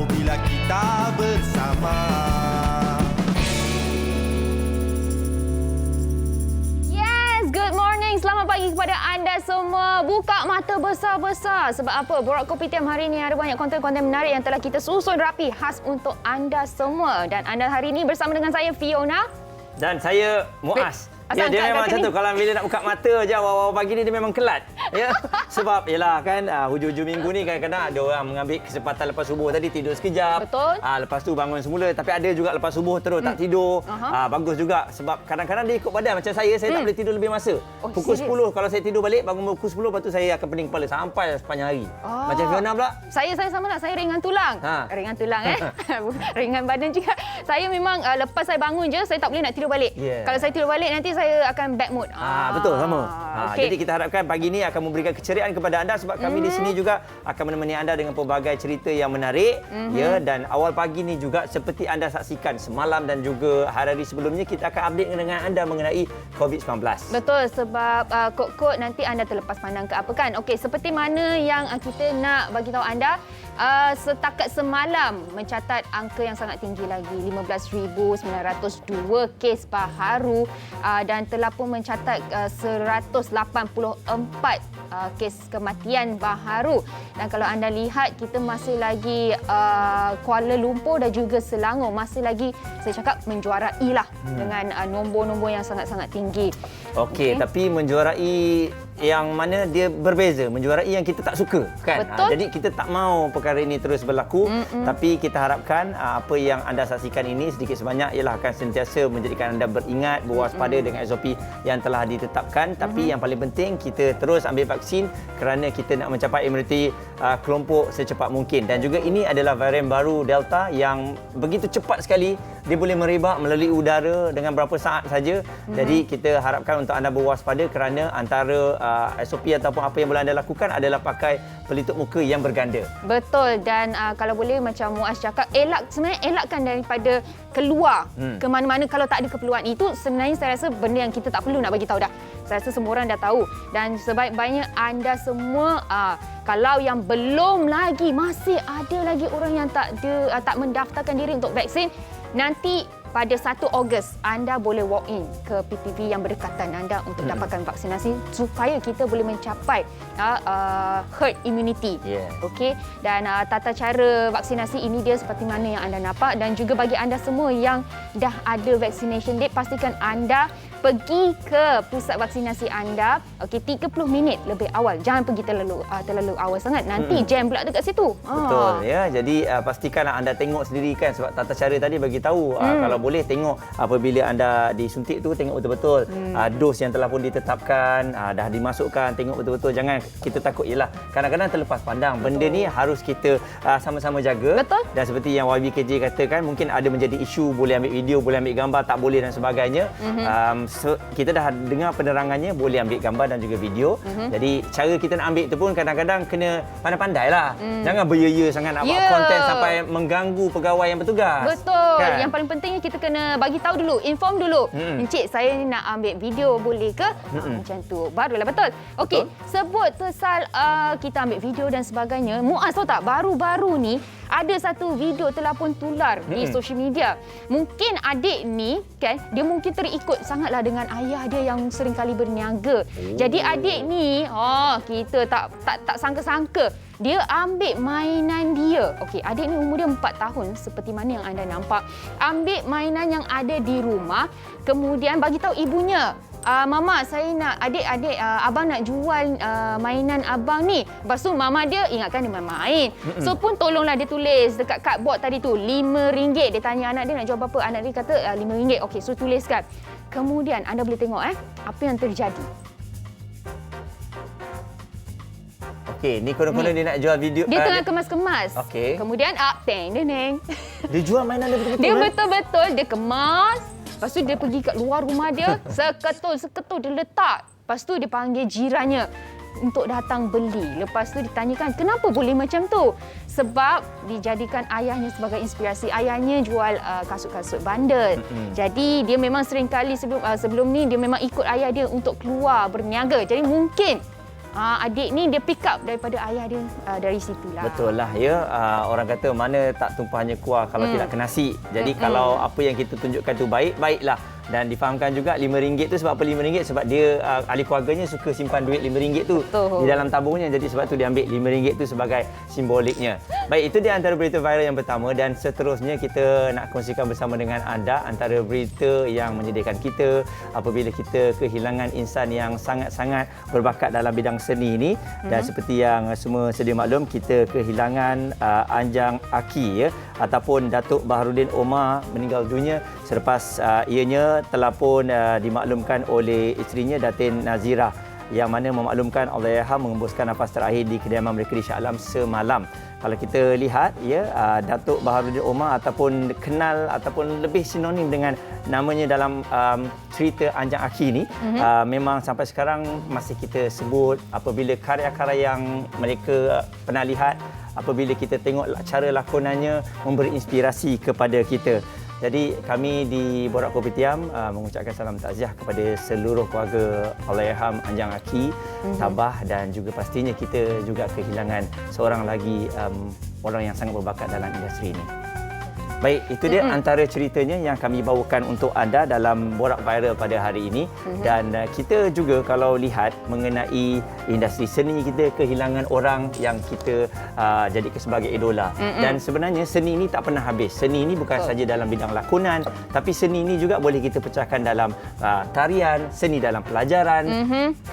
bila kita bersama. Good morning, selamat pagi kepada anda semua. Buka mata besar-besar. Sebab apa? Borak Kopi Tiam hari ini ada banyak konten-konten menarik yang telah kita susun rapi khas untuk anda semua. Dan anda hari ini bersama dengan saya, Fiona. Dan saya, Muaz. Ya, dia memang macam tu. Kalau bila nak buka mata je awal-awal pagi ni dia memang kelat. Ya. Sebab yalah kan hujung-hujung minggu ni kadang-kadang ada orang mengambil kesempatan lepas subuh tadi tidur sekejap. Betul. Lepas tu bangun semula, tapi ada juga lepas subuh terus tak tidur. Bagus juga sebab kadang-kadang dia ikut badan macam saya tak boleh tidur lebih masa. Pukul 10 kalau saya tidur balik bangun pukul 10 lepas tu saya akan pening kepala sampai sepanjang hari. Macam Fiona pula? Saya sama lah. Saya ringan tulang. Ringan tulang ringan badan juga. Saya memang lepas saya bangun je saya tak boleh nak tidur balik. Kalau saya tidur balik nanti saya akan bad mood. Betul sama. Okay. Jadi kita harapkan pagi ni akan memberikan keceriaan kepada anda sebab kami di sini juga akan menemani anda dengan pelbagai cerita yang menarik. Ya, dan awal pagi ni juga seperti anda saksikan semalam dan juga hari-hari sebelumnya kita akan update dengan anda mengenai COVID-19. Betul, sebab kod-kod nanti anda terlepas pandang ke apa kan. Okey, seperti mana yang kita nak bagi tahu anda, setakat semalam mencatat angka yang sangat tinggi lagi, 15,902 kes baharu dan telah pun mencatat 184 kes kematian baharu. Dan kalau anda lihat kita masih lagi Kuala Lumpur dan juga Selangor masih lagi saya cakap menjuarai lah dengan nombor-nombor yang sangat-sangat tinggi. Okey, tapi menjuarai yang mana dia berbeza, menjuarai yang kita tak suka kan. Jadi kita tak mau perkara ini terus berlaku, tapi kita harapkan apa yang anda saksikan ini sedikit sebanyak ialah akan sentiasa menjadikan anda beringat, berwaspada dengan SOP yang telah ditetapkan. Tapi yang paling penting kita terus ambil vaksin kerana kita nak mencapai imuniti kelompok secepat mungkin. Dan juga ini adalah varian baru Delta yang begitu cepat sekali dia boleh merebak melalui udara dengan berapa saat saja. Jadi kita harapkan untuk anda berwaspada kerana antara SOP ataupun apa yang boleh anda lakukan adalah pakai pelitup muka yang berganda. Betul, dan kalau boleh macam Muaz cakap, sebenarnya elakkan daripada keluar ke mana-mana kalau tak ada keperluan. Itu sebenarnya saya rasa benda yang kita tak perlu nak bagi tahu dah. Saya rasa semua orang dah tahu dan sebaik-baiknya anda semua kalau yang belum lagi, masih ada lagi orang yang tak mendaftarkan diri untuk vaksin, nanti pada 1 Ogos anda boleh walk in ke PPV yang berdekatan anda untuk dapatkan vaksinasi supaya kita boleh mencapai herd immunity. Okey, dan tata cara vaksinasi ini dia seperti mana yang anda nampak. Dan juga bagi anda semua yang dah ada vaccination date, pastikan anda pergi ke pusat vaksinasi anda 30 minit lebih awal. Jangan pergi terlalu awal sangat, nanti jam pula dekat situ. Betul ya. Jadi pastikanlah anda tengok sendiri kan, sebab tata cara tadi bagi tahu kalau boleh tengok apabila anda disuntik tu tengok betul-betul dos yang telah pun ditetapkan dah dimasukkan, tengok betul-betul. Jangan kita takut ialah kadang-kadang terlepas pandang. Benda ni harus kita sama-sama jaga. Betul. Dan seperti yang YBKJ katakan, mungkin ada menjadi isu boleh ambil video, boleh ambil gambar, tak boleh dan sebagainya. Kita dah dengar penerangannya, boleh ambil gambar dan juga video. Jadi cara kita nak ambil tu pun kadang-kadang kena pandai-pandai lah. Jangan beria sangat nak buat konten sampai mengganggu pegawai yang bertugas. Betul. Kan? Yang paling pentingnya kita kena bagi tahu dulu, inform dulu. Encik, saya ni nak ambil video, boleh ke? Macam tu. Barulah betul. Okey, sebut pasal kita ambil video dan sebagainya. Muaz tahu tak, baru-baru ni ada satu video telah pun tular di social media. Mungkin adik ni kan, dia mungkin terikut sangatlah dengan ayah dia yang sering kali berniaga. Jadi adik ni, kita tak sangka-sangka dia ambil mainan dia. Okey, adik ni umur dia 4 tahun seperti mana yang anda nampak. Ambil mainan yang ada di rumah, kemudian bagi tahu ibunya, Mama, saya nak adik-adik abang nak jual mainan abang ni. Lepas tu mama dia ingatkan dia main. So pun tolonglah dia tulis dekat cardboard tadi tu RM5. Dia tanya anak dia nak jual berapa. Anak dia kata RM5. Okey, so tuliskan. Kemudian anda boleh tengok apa yang terjadi. Okey, ni konon-konon dia nak jual video. Dia tengah kemas-kemas. Okey. Kemudian teng. Dia jual mainan dia betul-betul. Dia betul-betul dia kemas. Lepas tu dia pergi kat luar rumah dia, seketul dia letak. Lepas tu dia panggil jirannya untuk datang beli. Lepas tu ditanyakan kenapa boleh macam tu. Sebab dijadikan ayahnya sebagai inspirasi. Ayahnya jual kasut-kasut bandel. Jadi dia memang sering kali sebelum ni dia memang ikut ayah dia untuk keluar berniaga. Jadi mungkin adik ni dia pick up daripada ayah dia dari situlah. Betul lah ya. Orang kata mana tak tumpahnya kuah kalau tidak ke nasi. Jadi kalau apa yang kita tunjukkan tu baik, baiklah. Dan difahamkan juga RM5 tu sebab apa RM5? Sebab dia ahli keluarganya suka simpan duit RM5 tu di dalam tabungnya. Jadi sebab tu dia ambil RM5 tu sebagai simboliknya. Baik, itu dia antara berita viral yang pertama dan seterusnya kita nak kongsikan bersama dengan anda antara berita yang menyedihkan kita apabila kita kehilangan insan yang sangat-sangat berbakat dalam bidang seni ini. Dan seperti yang semua sedia maklum, kita kehilangan Anjang Aki ya, ataupun Datuk Baharudin Omar meninggal dunia selepas ianya telah pun dimaklumkan oleh isterinya Datin Nazira, yang mana memaklumkan Allahyarham mengembuskan nafas terakhir di kediaman mereka di Shah Alam semalam. Kalau kita lihat ya, Datuk Baharudin Omar ataupun kenal ataupun lebih sinonim dengan namanya dalam cerita Anjang Aki ni, memang sampai sekarang masih kita sebut apabila karya-karya yang mereka pernah lihat, apabila kita tengok cara lakonannya memberi inspirasi kepada kita. Jadi kami di Borak Kopitiam mengucapkan salam takziah kepada seluruh keluarga Allahyarham Anjang Aki, tabah, dan juga pastinya kita juga kehilangan seorang lagi orang yang sangat berbakat dalam industri ini. Baik, itu dia antara ceritanya yang kami bawakan untuk anda dalam Borak Viral pada hari ini. Dan kita juga kalau lihat mengenai industri seni, kita kehilangan orang yang kita jadikan sebagai idola. Dan sebenarnya seni ini tak pernah habis. Seni ini bukan saja dalam bidang lakonan, tapi seni ini juga boleh kita pecahkan dalam tarian, seni dalam pelajaran.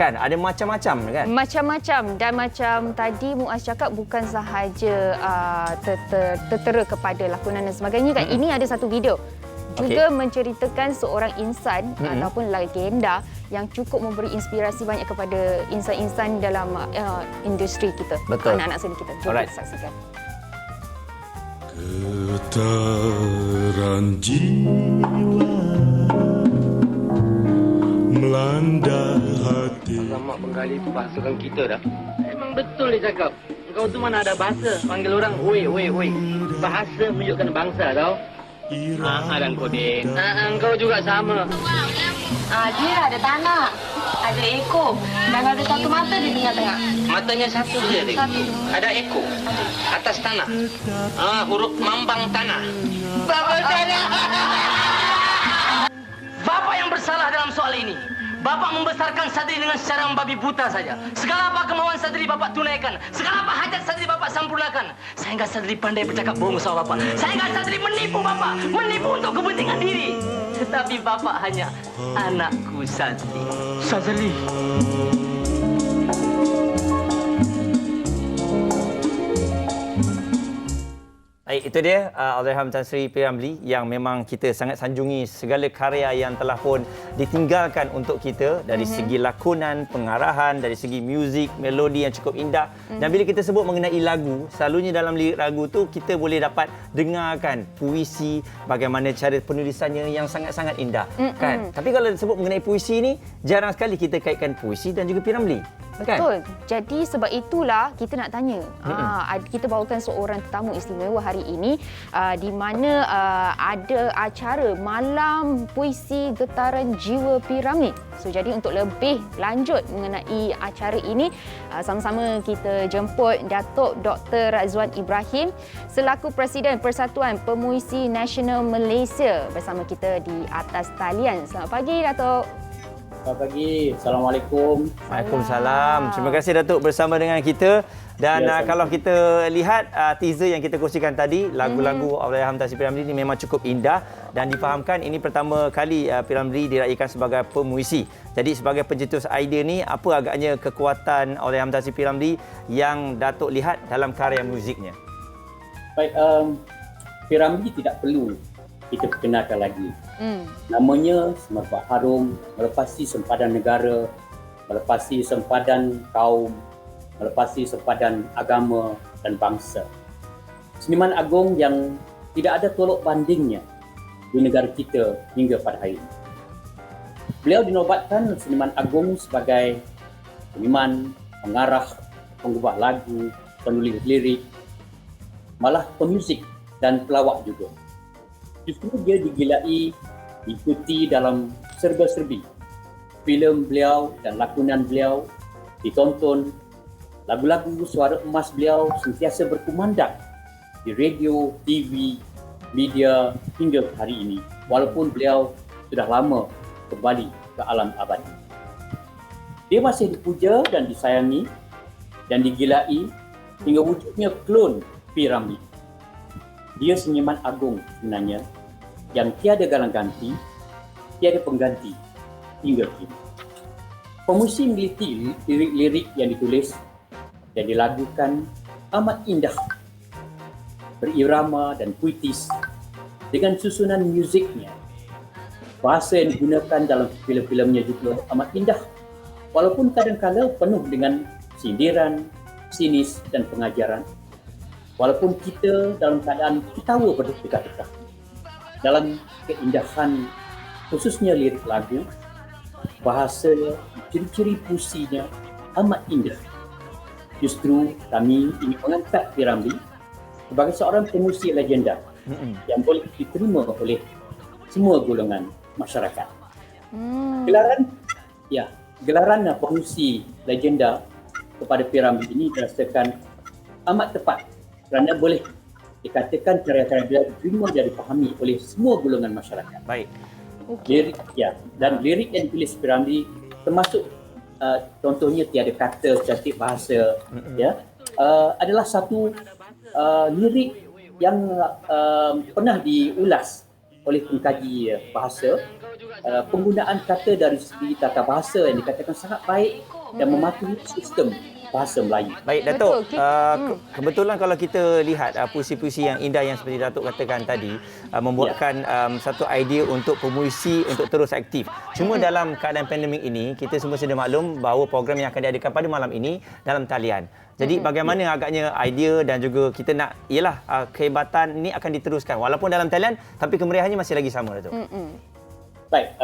Kan, ada macam-macam kan? Macam-macam. Dan macam tadi Muaz cakap, bukan sahaja tertera kepada lakonan dan sebagainya kan. Ini ada satu video juga menceritakan seorang insan ataupun legenda yang cukup memberi inspirasi banyak kepada insan-insan dalam industri kita. Betul. Anak-anak seni kita. Jom kita saksikan. Getaran jiwa melanda hati. Alamak, penggali itu bangsakan kita dah. Memang betul dia cakap. Engkau tu mana ada bahasa. Panggil orang, oi. Bahasa menunjukkan bangsa tau. Dan Kodin. Engkau juga sama. Dia ada tanah, ada ekor, dan ada satu mata di tengah-tengah. Matanya satu je, Dik. Ada ekor. Atas tanah. Huruf mambang tanah. Bapak tanah. Bapak yang bersalah dalam soal ini. Bapak membesarkan Sadri dengan secara membabi buta saja. Segala apa kemauan Sadri Bapak tunaikan. Segala apa hajat Sadri Bapak sempurnakan. Sehingga Sadri pandai bercakap bohong sama Bapak. Sehingga Sadri menipu Bapak. Menipu untuk kepentingan diri. Tetapi Bapak hanya anakku Sadri. Sadri. Baik, itu dia Allahyarham Tan Sri P. Ramlee yang memang kita sangat sanjungi segala karya yang telah pun ditinggalkan untuk kita dari segi lakonan, pengarahan, dari segi muzik, melodi yang cukup indah. Dan bila kita sebut mengenai lagu, selalunya dalam lirik lagu tu kita boleh dapat dengarkan puisi, bagaimana cara penulisannya yang sangat-sangat indah. Kan? Tapi kalau disebut mengenai puisi ni, jarang sekali kita kaitkan puisi dan juga P. Ramlee. Betul. Jadi sebab itulah kita nak tanya. Kita bawakan seorang tetamu istimewa hari ini di mana ada acara Malam Puisi Getaran Jiwa P. Ramlee. So jadi untuk lebih lanjut mengenai acara ini, sama-sama kita jemput Datuk Dr. Razwan Ibrahim selaku Presiden Persatuan Pemuisi Nasional Malaysia bersama kita di atas talian. Selamat pagi, Datuk. Selamat pagi. Assalamualaikum. Waalaikumsalam. Terima kasih Datuk bersama dengan kita. Dan kalau kita lihat teaser yang kita kongsikan tadi, lagu-lagu Allahyarham Tan Sri P. Ramlee ini memang cukup indah dan difahamkan ini pertama kali P. Ramlee diraikan sebagai pemuisi. Jadi sebagai pencetus idea ni, apa agaknya kekuatan Allahyarham Tan Sri P. Ramlee yang Datuk lihat dalam karya muziknya? Baik, P. Ramlee tidak perlu kita perkenalkan lagi. Namanya semerbak harum, melepasi sempadan negara, melepasi sempadan kaum, melepasi sempadan agama dan bangsa. Seniman agung yang tidak ada tolok bandingnya di negara kita hingga pada hari ini. Beliau dinobatkan seniman agung sebagai seniman, pengarah, pengubah lagu, penulis lirik, malah pemuzik dan pelawak juga. Justru dia digilai, diikuti dalam serba-serbi filem beliau dan lakonan beliau ditonton. Lagu-lagu suara emas beliau sentiasa berkumandang di radio, TV, media hingga hari ini. Walaupun beliau sudah lama kembali ke alam abadi. Dia masih dipuja dan disayangi dan digilai hingga wujudnya klon P. Ramlee. Dia seniman agung sebenarnya yang tiada galang ganti, tiada pengganti hingga kini. Pemuisi memiliki lirik-lirik yang ditulis dan dilagukan amat indah, berirama dan puitis dengan susunan musiknya. Bahasa yang digunakan dalam filem-filemnya juga amat indah, walaupun kadang-kadang penuh dengan sindiran, sinis dan pengajaran. Walaupun kita dalam keadaan ketawa berdekat-dekat, dalam keindahan khususnya lirik lagu, bahasa, ciri-ciri puisinya amat indah. Justru kami ingin mengangkat P. Ramlee sebagai seorang pemuisi legenda yang boleh diterima oleh semua golongan masyarakat. Gelaran pemuisi legenda kepada P. Ramlee ini dirasakan amat tepat kerana boleh dikatakan karya-karya beliau diterima dan dipahami oleh semua golongan masyarakat. Baik. Lirik, dan lirik yang ditulis P. Ramlee termasuk contohnya tiada kata, cantik bahasa, adalah satu lirik yang pernah diulas oleh pengkaji bahasa. Penggunaan kata dari segi tata bahasa yang dikatakan sangat baik dan mematuhi sistem bahasa Melayu. Baik, Datuk. Kebetulan kalau kita lihat puisi-puisi yang indah yang seperti Datuk katakan tadi, membuatkan satu idea untuk pemuisi untuk terus aktif. Cuma dalam keadaan pandemik ini, kita semua sudah maklum bahawa program yang akan diadakan pada malam ini dalam talian. Jadi bagaimana agaknya idea dan juga kita nak, kehebatan ini akan diteruskan. Walaupun dalam talian, tapi kemeriahannya masih lagi sama, Datuk. Baik,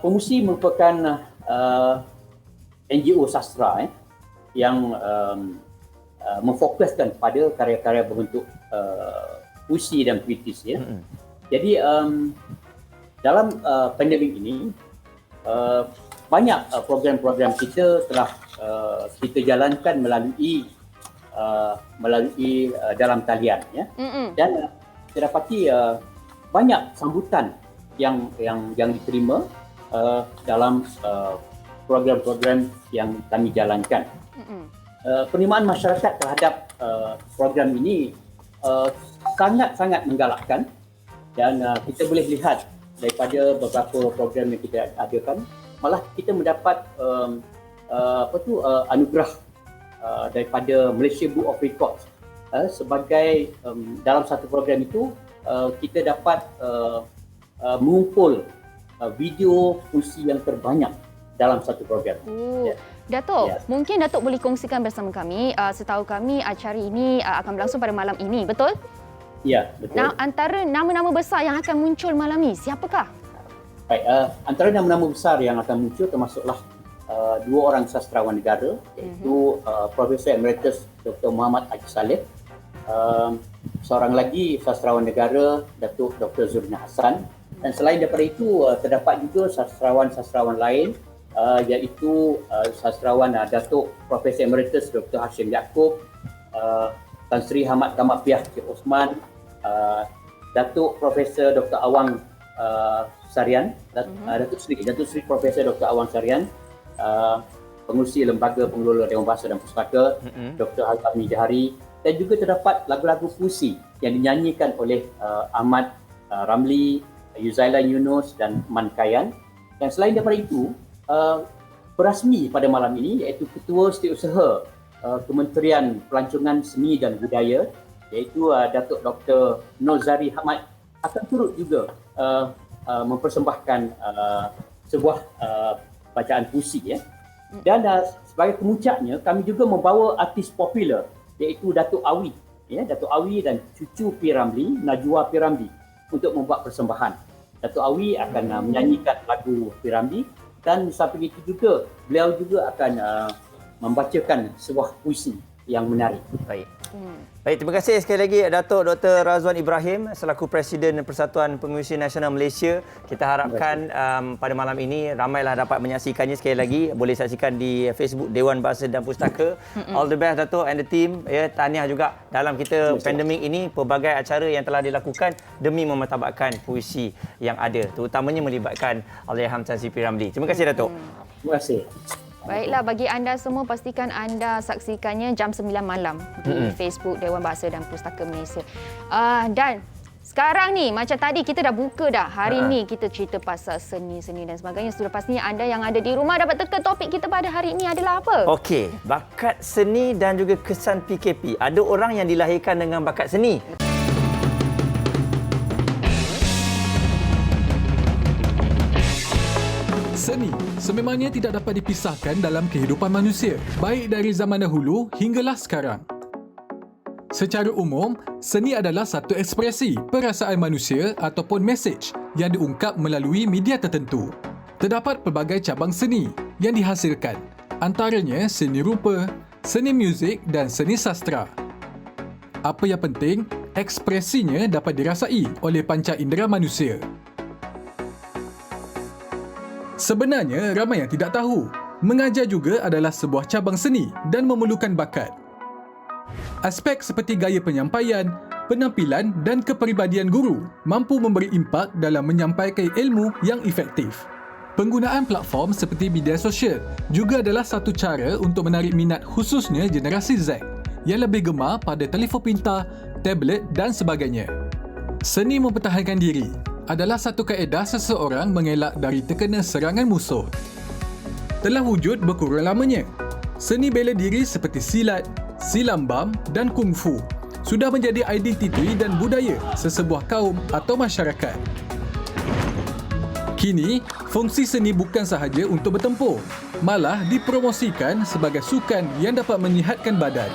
pemuisi merupakan NGO sastra yang memfokuskan pada karya-karya berbentuk puisi dan puitis. Jadi dalam pandemik ini banyak program-program kita telah kita jalankan melalui dalam talian, dan kita dapati banyak sambutan yang diterima dalam program-program yang kami jalankan. Penerimaan masyarakat terhadap program ini sangat-sangat menggalakkan, dan kita boleh lihat daripada beberapa program yang kita adakan, malah kita mendapat anugerah daripada Malaysia Book of Records sebagai dalam satu program itu kita dapat mengumpul video puisi yang terbanyak dalam satu program. Datuk, mungkin Datuk boleh kongsikan bersama kami. Setahu kami acara ini akan berlangsung pada malam ini, betul? Ya, betul. Antara nama-nama besar yang akan muncul malam ini, siapakah? Baik, antara nama-nama besar yang akan muncul termasuklah dua orang sastrawan negara, iaitu Profesor Emeritus Dr. Muhammad Haji Saleh, seorang lagi sastrawan negara, Datuk Dr. Zurina Hassan, dan selain daripada itu terdapat juga sastrawan-sastrawan lain, iaitu sastrawan Datuk Profesor Emeritus Dr. Hashim Yaakob, Tan Sri Hamad Kamapiah Cik Osman, Datuk Profesor Dr. Awang Sarian, Datuk Sri Profesor Dr. Awang Sarian, pengurusi Lembaga Pengelola Dewan Bahasa dan Pustaka, Dr. Hazmi Jahari, dan juga terdapat lagu-lagu puisi yang dinyanyikan oleh Ahmad Ramlee, Yuzailan Yunus dan Man Kayan. Dan selain daripada itu, berasmi pada malam ini iaitu Ketua Setiausaha Kementerian Pelancongan Seni dan Budaya, iaitu Datuk Dr. Nozari Hamad, akan turut juga mempersembahkan sebuah bacaan puisi. Dan sebagai kemuncaknya, kami juga membawa artis popular iaitu Datuk Awi, Datuk Awi dan cucu P. Ramlee, Najwa P. Ramlee, untuk membuat persembahan. Datuk Awi akan menyanyikan lagu P. Ramlee, dan sampai itu juga beliau juga akan membacakan sebuah puisi yang menarik. Baik. Baik, terima kasih sekali lagi Datuk Dr. Razwan Ibrahim selaku Presiden Persatuan Pengurusi Nasional Malaysia. Kita harapkan pada malam ini ramailah dapat menyaksikannya sekali lagi. Boleh saksikan di Facebook Dewan Bahasa dan Pustaka. All the best Datuk and the team. Ya, tahniah juga dalam kita pandemik ini pelbagai acara yang telah dilakukan demi memartabatkan puisi yang ada, terutamanya melibatkan Allahyarham Tan Sri P. Ramlee. Terima kasih Datuk. Terima kasih. Baiklah, bagi anda semua pastikan anda saksikannya jam 9 malam di Facebook Dewan Bahasa dan Pustaka Malaysia. Dan sekarang ni macam tadi kita dah buka dah. Hari ni kita cerita pasal seni-seni dan sebagainya. Sudah pastinya anda yang ada di rumah dapat teka topik kita pada hari ini adalah apa? Okey, bakat seni dan juga kesan PKP. Ada orang yang dilahirkan dengan bakat seni. Seni sememangnya tidak dapat dipisahkan dalam kehidupan manusia, baik dari zaman dahulu hinggalah sekarang. Secara umum, seni adalah satu ekspresi perasaan manusia ataupun mesej yang diungkap melalui media tertentu. Terdapat pelbagai cabang seni yang dihasilkan, antaranya seni rupa, seni muzik dan seni sastra. Apa yang penting, ekspresinya dapat dirasai oleh panca indera manusia. Sebenarnya, ramai yang tidak tahu, mengajar juga adalah sebuah cabang seni dan memerlukan bakat. Aspek seperti gaya penyampaian, penampilan dan kepribadian guru mampu memberi impak dalam menyampaikan ilmu yang efektif. Penggunaan platform seperti media sosial juga adalah satu cara untuk menarik minat khususnya generasi Z yang lebih gemar pada telefon pintar, tablet dan sebagainya. Seni mempertahankan diri adalah satu kaedah seseorang mengelak dari terkena serangan musuh. Telah wujud berkurang lamanya. Seni bela diri seperti silat, silambam dan kungfu sudah menjadi identiti dan budaya sesebuah kaum atau masyarakat. Kini, fungsi seni bukan sahaja untuk bertempur, malah dipromosikan sebagai sukan yang dapat menyihatkan badan.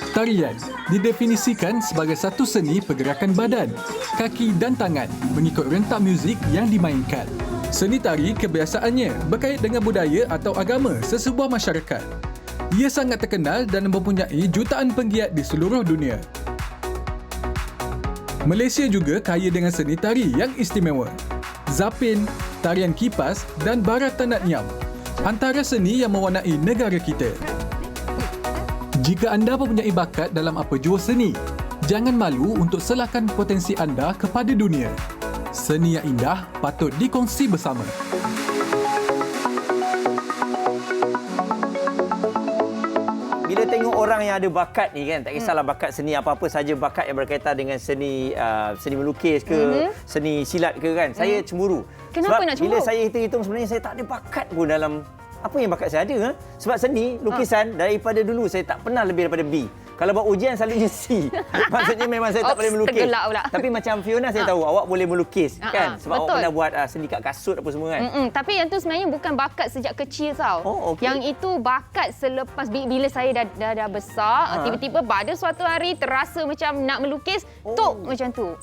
Tarian didefinisikan sebagai satu seni pergerakan badan, kaki dan tangan mengikut rentak muzik yang dimainkan. Seni tari kebiasaannya berkait dengan budaya atau agama sesebuah masyarakat. Ia sangat terkenal dan mempunyai jutaan penggiat di seluruh dunia. Malaysia juga kaya dengan seni tari yang istimewa. Zapin, tarian kipas dan Bharatanatyam antara seni yang mewarnai negara kita. Jika anda mempunyai bakat dalam apa jua seni, jangan malu untuk serahkan potensi anda kepada dunia. Seni yang indah patut dikongsi bersama. Bila tengok orang yang ada bakat ni kan, tak kisahlah bakat seni apa-apa saja, bakat yang berkaitan dengan seni seni melukis ke, seni silat ke kan, saya cemburu. Kenapa Sebab nak cemburu? bila saya hitung-hitung sebenarnya saya tak ada bakat pun dalam apa yang bakat saya ada. Sebab seni, lukisan daripada dulu saya tak pernah lebih daripada B. Kalau buat ujian selalunya C. Maksudnya memang saya tak boleh melukis. Tergelak pula. Tapi macam Fiona saya tahu awak boleh melukis kan? Sebab betul. awak pernah buat seni kat kasut apa semua kan? Tapi yang tu sebenarnya bukan bakat sejak kecil tau. Oh, okey. Yang itu bakat selepas bila saya dah besar, tiba-tiba pada suatu hari terasa macam nak melukis, tok macam tu.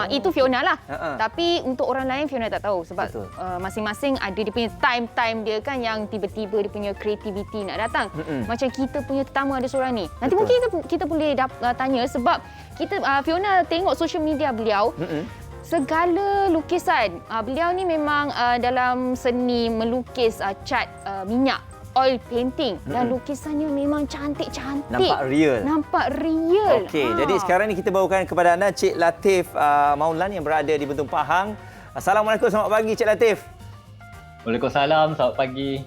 Itu Fiona lah. Tapi untuk orang lain Fiona tak tahu sebab masing-masing ada dia punya time dia kan yang tiba-tiba dia punya kreativiti nak datang. Macam kita punya tetamu ada seorang ni. Nanti mungkin kita boleh tanya sebab kita Fiona tengok social media beliau. Segala lukisan. Beliau ni memang dalam seni melukis cat minyak, oil painting dan lukisannya memang cantik-cantik. Nampak real. Okey, jadi sekarang ni kita bawakan kepada anda Cik Latif Maulan yang berada di Bentong Pahang. Assalamualaikum, selamat pagi Cik Latif. Waalaikumsalam, selamat pagi.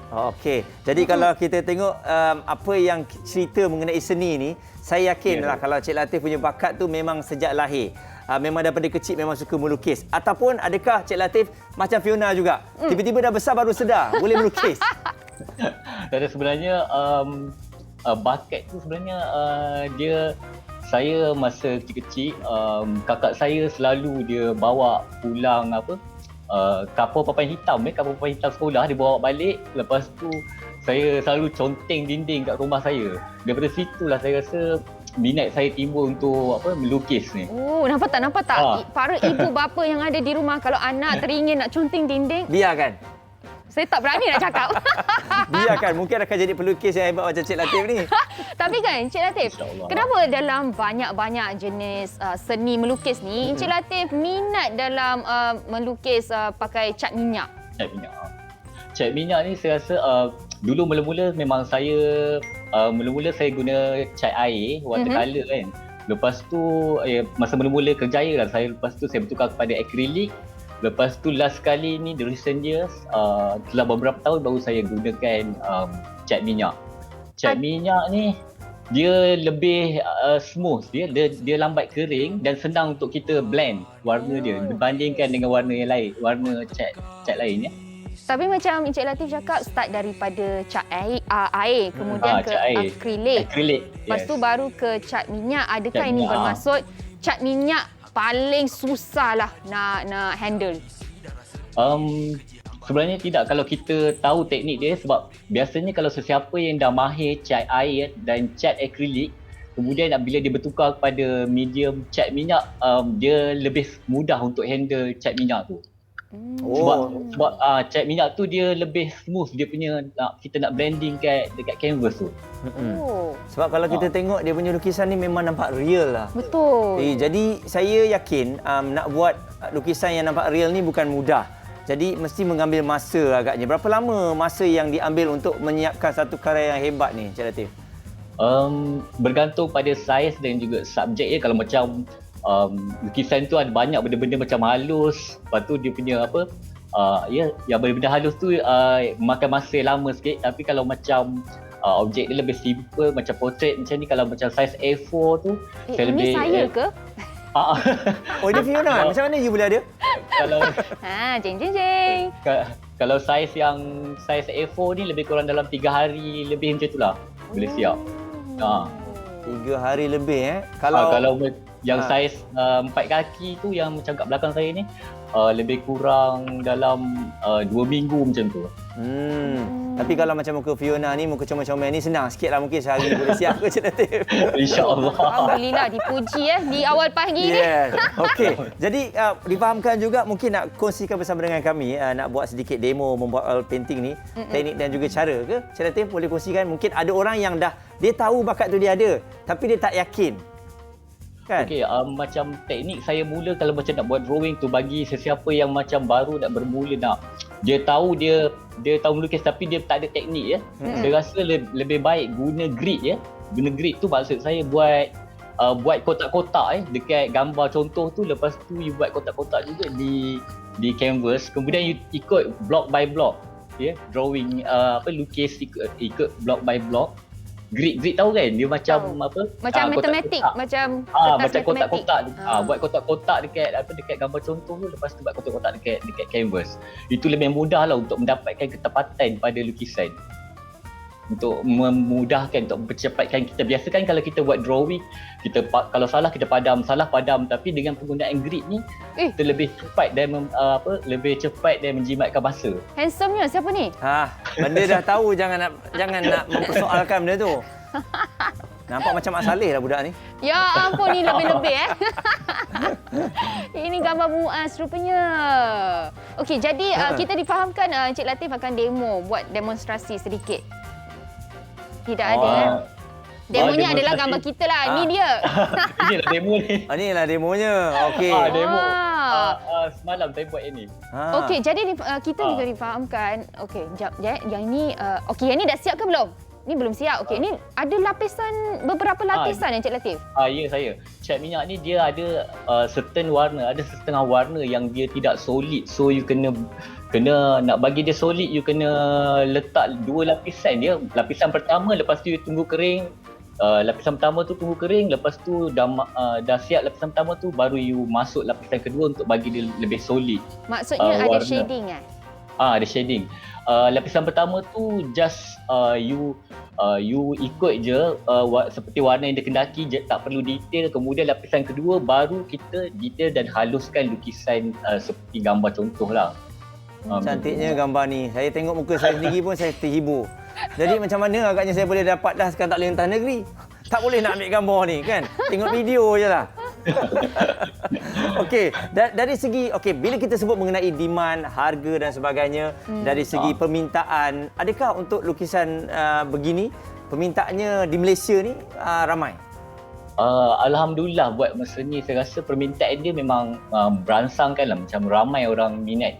Okey, jadi kalau kita tengok apa yang cerita mengenai seni ni, saya yakinlah kalau Cik Latif punya bakat tu memang sejak lahir. Memang daripada kecil memang suka melukis. Ataupun adakah Cik Latif macam Fiona juga, tiba-tiba dah besar baru sedar boleh melukis? Dan sebenarnya bakat tu sebenarnya saya masa kecil-kecil kakak saya selalu dia bawa pulang kapur papan hitam sekolah, dia bawa balik. Lepas tu saya selalu conteng dinding kat rumah saya. Daripada situlah saya rasa minat saya timbul untuk melukis ni. Oh, nampak tak? Para ibu bapa yang ada di rumah kalau anak teringin nak conteng dinding, biarkan. Saya tak berani nak cakap. Biarkan, mungkin akan jadi pelukis yang hebat macam Cik Latif ni. Tapi kan Encik Latif, InsyaAllah. kenapa dalam banyak-banyak jenis seni melukis ni, Encik Latif minat dalam melukis pakai cat minyak? Cat minyak. Cat minyak ni saya rasa dulu mula-mula memang saya mula-mula saya guna cat air, watercolor kan. Lepas tu masa mula-mula kerjaya lah saya, lepas tu saya bertukar kepada akrilik. Lepas tu last kali ni the recent years setelah beberapa tahun baru saya gunakan cat minyak. Cat minyak ni dia lebih smooth, dia lambat kering dan senang untuk kita blend warna dia dibandingkan dengan warna yang lain, warna cat lain ya. Tapi macam Encik Latif cakap start daripada cat air kemudian ke akrilik. Lepas tu baru ke cat minyak. Adakah Cat ini minyak, bermaksud cat minyak paling susah lah nak handle? Sebenarnya tidak, kalau kita tahu teknik dia, sebab biasanya kalau sesiapa yang dah mahir cat air dan cat akrilik, kemudian bila dia bertukar kepada medium cat minyak, dia lebih mudah untuk handle cat minyak tu. Sebab cat minyak tu dia lebih smooth, dia punya kita nak blending dekat canvas tu. Sebab kalau kita tengok dia punya lukisan ni memang nampak real lah. Betul. Jadi saya yakin nak buat lukisan yang nampak real ni bukan mudah. Jadi mesti mengambil masa agaknya. Berapa lama masa yang diambil untuk menyiapkan satu karya yang hebat ni, Cik Latif? Bergantung pada saiz dan juga subjek ya. Kalau macam lukisan tu ada banyak benda-benda macam halus, lepas tu dia punya yang benda-benda halus tu makan masa lama sikit. Tapi kalau macam objek dia lebih simple macam portrait macam ni, kalau macam saiz A4 tu saya lebih saya ke? Oh, ini Fiona. Macam mana you boleh ada? Kalau jeng. Kalau saiz A4 ni lebih kurang dalam 3 hari lebih macam itulah boleh siap. 3 hari lebih Kalau yang saiz 4 kaki tu yang macam kat belakang saya ni lebih kurang dalam 2 minggu macam tu. Tapi kalau macam muka Fiona ni, muka comel-comel ni senang sikit lah, mungkin sehari boleh siap ke, Cik Latif? InsyaAllah. Alhamdulillah dipuji di awal pagi ni. Okey. Jadi difahamkan juga, mungkin nak kongsikan bersama dengan kami, nak buat sedikit demo membuat oil painting ni, teknik dan juga cara ke? Cik Latif boleh kongsikan, mungkin ada orang yang dia tahu bakat tu dia ada, tapi dia tak yakin. Kan? Okey, macam teknik saya mula kalau macam nak buat drawing tu, bagi sesiapa yang macam baru nak bermula, dia tahu melukis tapi dia tak ada teknik ya. Saya rasa lebih baik guna grid ya. Guna grid tu maksud saya buat kotak-kotak dekat gambar contoh tu, lepas tu you buat kotak-kotak juga di canvas, kemudian you ikut block by block ya, drawing lukis ikut block by block. Grid tahu kan, dia macam macam matematik, macam kotak-kotak. Buat kotak-kotak dekat gambar contoh tu, lepas tu buat kotak-kotak dekat canvas. Itu lebih mudah lah untuk mendapatkan ketepatan pada lukisan, untuk memudahkan, untuk mempercepatkan kita. Biasa kan kalau kita buat drawing, kita kalau salah kita padam, tapi dengan penggunaan grid ni kita lebih cepat dan menjimatkan masa. Handsome-nya siapa ni? Benda dah tahu, jangan nak mempersoalkan benda tu. Nampak macam Mak Saleh lah budak ni. Ya ampun, ni lebih-lebih Ini gambar Muaz rupanya. Okey, jadi kita difahamkan Encik Latif akan buat demonstrasi sedikit. Tidak ada demonya adalah gambar kita lah. Ni dia. Inilah demo ni. Inilah demonya. Okey. Demo. Semalam saya buat ini. Okey, jadi kita juga difahamkan. Okey, jap. Yang ini okey, yang ni dah siap ke belum? Ni belum siap. Okey, ni ada beberapa lapisan Encik Latif. Ya, saya. Cat minyak ni dia ada certain warna, ada setengah warna yang dia tidak solid. So you kena nak bagi dia solid, you kena letak 2 lapisan dia. Lapisan pertama, lepas tu you tunggu kering. Lapisan pertama tu tunggu kering, lepas tu dah siap lapisan pertama tu, baru you masuk lapisan kedua untuk bagi dia lebih solid. Maksudnya ada shading ada shading. Lapisan pertama tu just you ikut je seperti warna yang dikendaki, tak perlu detail. Kemudian lapisan kedua baru kita detail dan haluskan lukisan seperti gambar contoh lah. Cantiknya gambar ni. Saya tengok muka saya sendiri pun saya terhibur. Jadi macam mana agaknya saya boleh dapat dah sekarang tak boleh entah negeri. Tak boleh nak ambil gambar ni kan. Tengok video je lah. Okey, dari segi bila kita sebut mengenai demand, harga dan sebagainya, dari segi permintaan, adakah untuk lukisan begini permintaannya di Malaysia ni ramai? Alhamdulillah buat masa ni saya rasa permintaan dia memang berangsangkan lah, macam ramai orang minat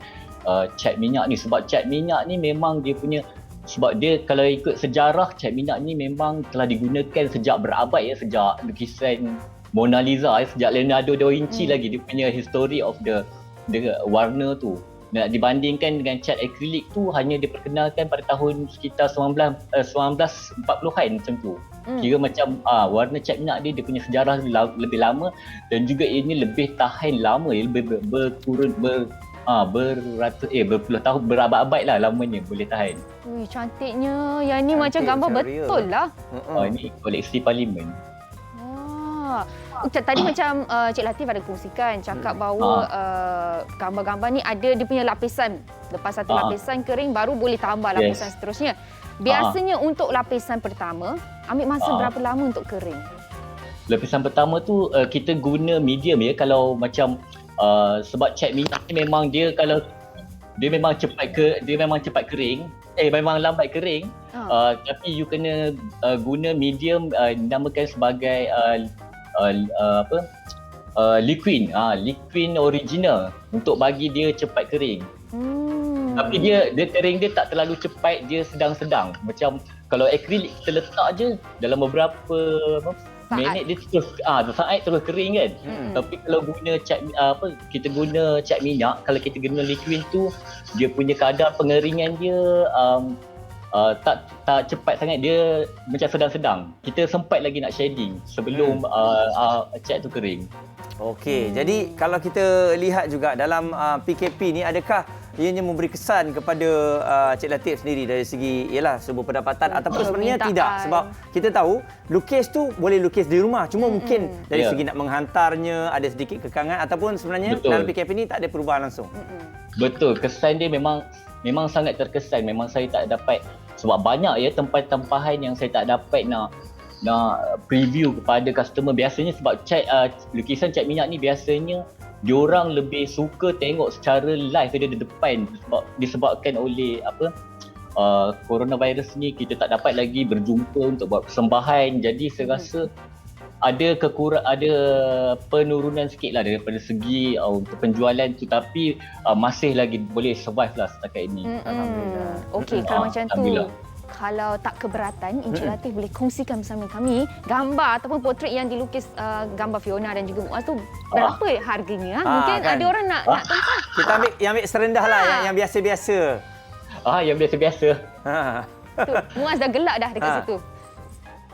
cat minyak ni, sebab cat minyak ni memang dia punya, sebab dia kalau ikut sejarah cat minyak ni memang telah digunakan sejak berabad ya, sejak lukisan Mona Lisa sejak Leonardo da Vinci lagi dia punya history of the warna tu. Nak dibandingkan dengan cat akrilik tu hanya diperkenalkan pada tahun sekitar 1940-an macam tu. Kira macam warna cat minyak dia punya sejarah lebih lama dan juga ini lebih tahan lama, lebih berpuluh tahun, berabad-abad lah lamanya boleh tahan. Ui, cantiknya. Yang ni macam gambar betul lah. Ini koleksi parlimen. Tadi macam Cik Latif ada kongsikan cakap bahawa gambar-gambar ni ada dia punya lapisan. Lepas satu lapisan kering baru boleh tambah lapisan seterusnya. Biasanya untuk lapisan pertama ambil masa berapa lama untuk kering? Lapisan pertama tu kita guna medium ya. Kalau macam sebab cat minyak ni memang dia kalau dia memang cepat kering, memang lambat kering. Tapi you kena guna medium dinamakan sebagai liquid original untuk bagi dia cepat kering. Tapi dia kering dia tak terlalu cepat, dia sedang-sedang. Macam kalau akrilik kita letak je dalam beberapa minit dia terus saat terus kering kan. Tapi kalau guna kita guna cat minyak, kalau kita guna liquid tu dia punya kadar pengeringan dia tak cepat sangat, dia macam sedang-sedang. Kita sempat lagi nak shading sebelum cat tu kering. Okey, jadi kalau kita lihat juga dalam PKP ni, adakah ianya memberi kesan kepada Cik Latif sendiri dari segi sebuah pendapatan ataupun sebenarnya tidak? Sebab kita tahu lukis tu boleh lukis di rumah, cuma mungkin dari segi nak menghantarnya ada sedikit kekangan ataupun sebenarnya dalam PKP ni tak ada perubahan langsung. Betul, kesan dia memang sangat terkesan. Memang saya tak dapat, sebab banyak ya tempahan yang saya tak dapat nak preview kepada customer. Biasanya sebab lukisan cat minyak ni biasanya diorang lebih suka tengok secara live dia di depan, disebabkan oleh coronavirus ni kita tak dapat lagi berjumpa untuk buat persembahan. Jadi saya rasa ada penurunan sikit lah daripada segi untuk penjualan tu, tapi masih lagi boleh survive lah setakat ini. Alhamdulillah. Okey, kalau macam tu, kalau tak keberatan, Encik Latif boleh kongsikan bersama kami gambar ataupun potret yang dilukis gambar Fiona dan juga Muaz tu berapa harganya? Mungkin kan? Ada orang nak tumpah. Kita ambil yang serendah lah, yang biasa-biasa. Yang biasa-biasa. Muaz dah gelak dah dekat situ.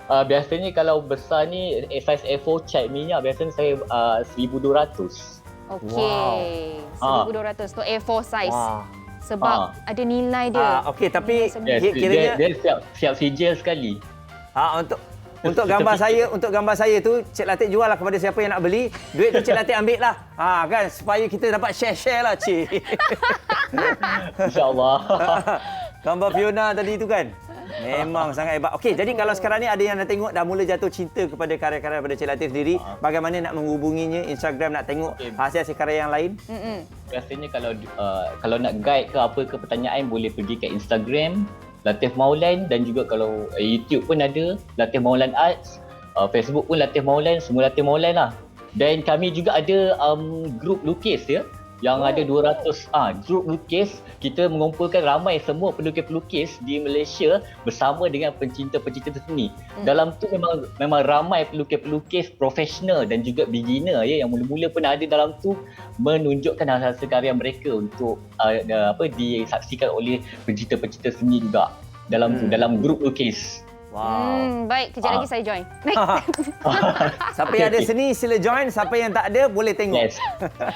Biasanya kalau besar ni saiz A4 cat minyak biasanya saya 1,200. Okey. 1,200 tu A4 saiz. Sebab ada nilai dia. Okey, tapi kiranya dia siap sijil sekali. Untuk gambar saya tu Cik Latif jual lah kepada siapa yang nak beli. Duit tu Cik Latif ambil lah. Kan supaya kita dapat share lah Cik. InsyaAllah. Gambar Fiona tadi tu kan. Memang sangat hebat. Okey, jadi kalau sekarang ni ada yang nak tengok dah mula jatuh cinta kepada karya-karya daripada Cik Latif sendiri, bagaimana nak menghubunginya? Instagram nak tengok hasil-hasil karya yang lain? Biasanya kalau nak guide ke apa ke pertanyaan boleh pergi ke Instagram Latif Maulan, dan juga kalau YouTube pun ada Latif Maulan Arts, Facebook pun Latif Maulan, semua Latif Maulan lah. Dan kami juga ada grup lukis ya. Yang ada 200 grup lukis. Kita mengumpulkan ramai semua pelukis-pelukis di Malaysia bersama dengan pencinta-pencinta seni. Dalam tu memang ramai pelukis-pelukis profesional dan juga beginner ya, yang mula-mula pun ada dalam tu menunjukkan hasil karya mereka untuk disaksikan oleh pencinta-pencinta seni juga dalam grup lukis. Wow. Baik, kejap lagi saya join. Siapa yang ada seni sila join, siapa yang tak ada boleh tengok. Yes.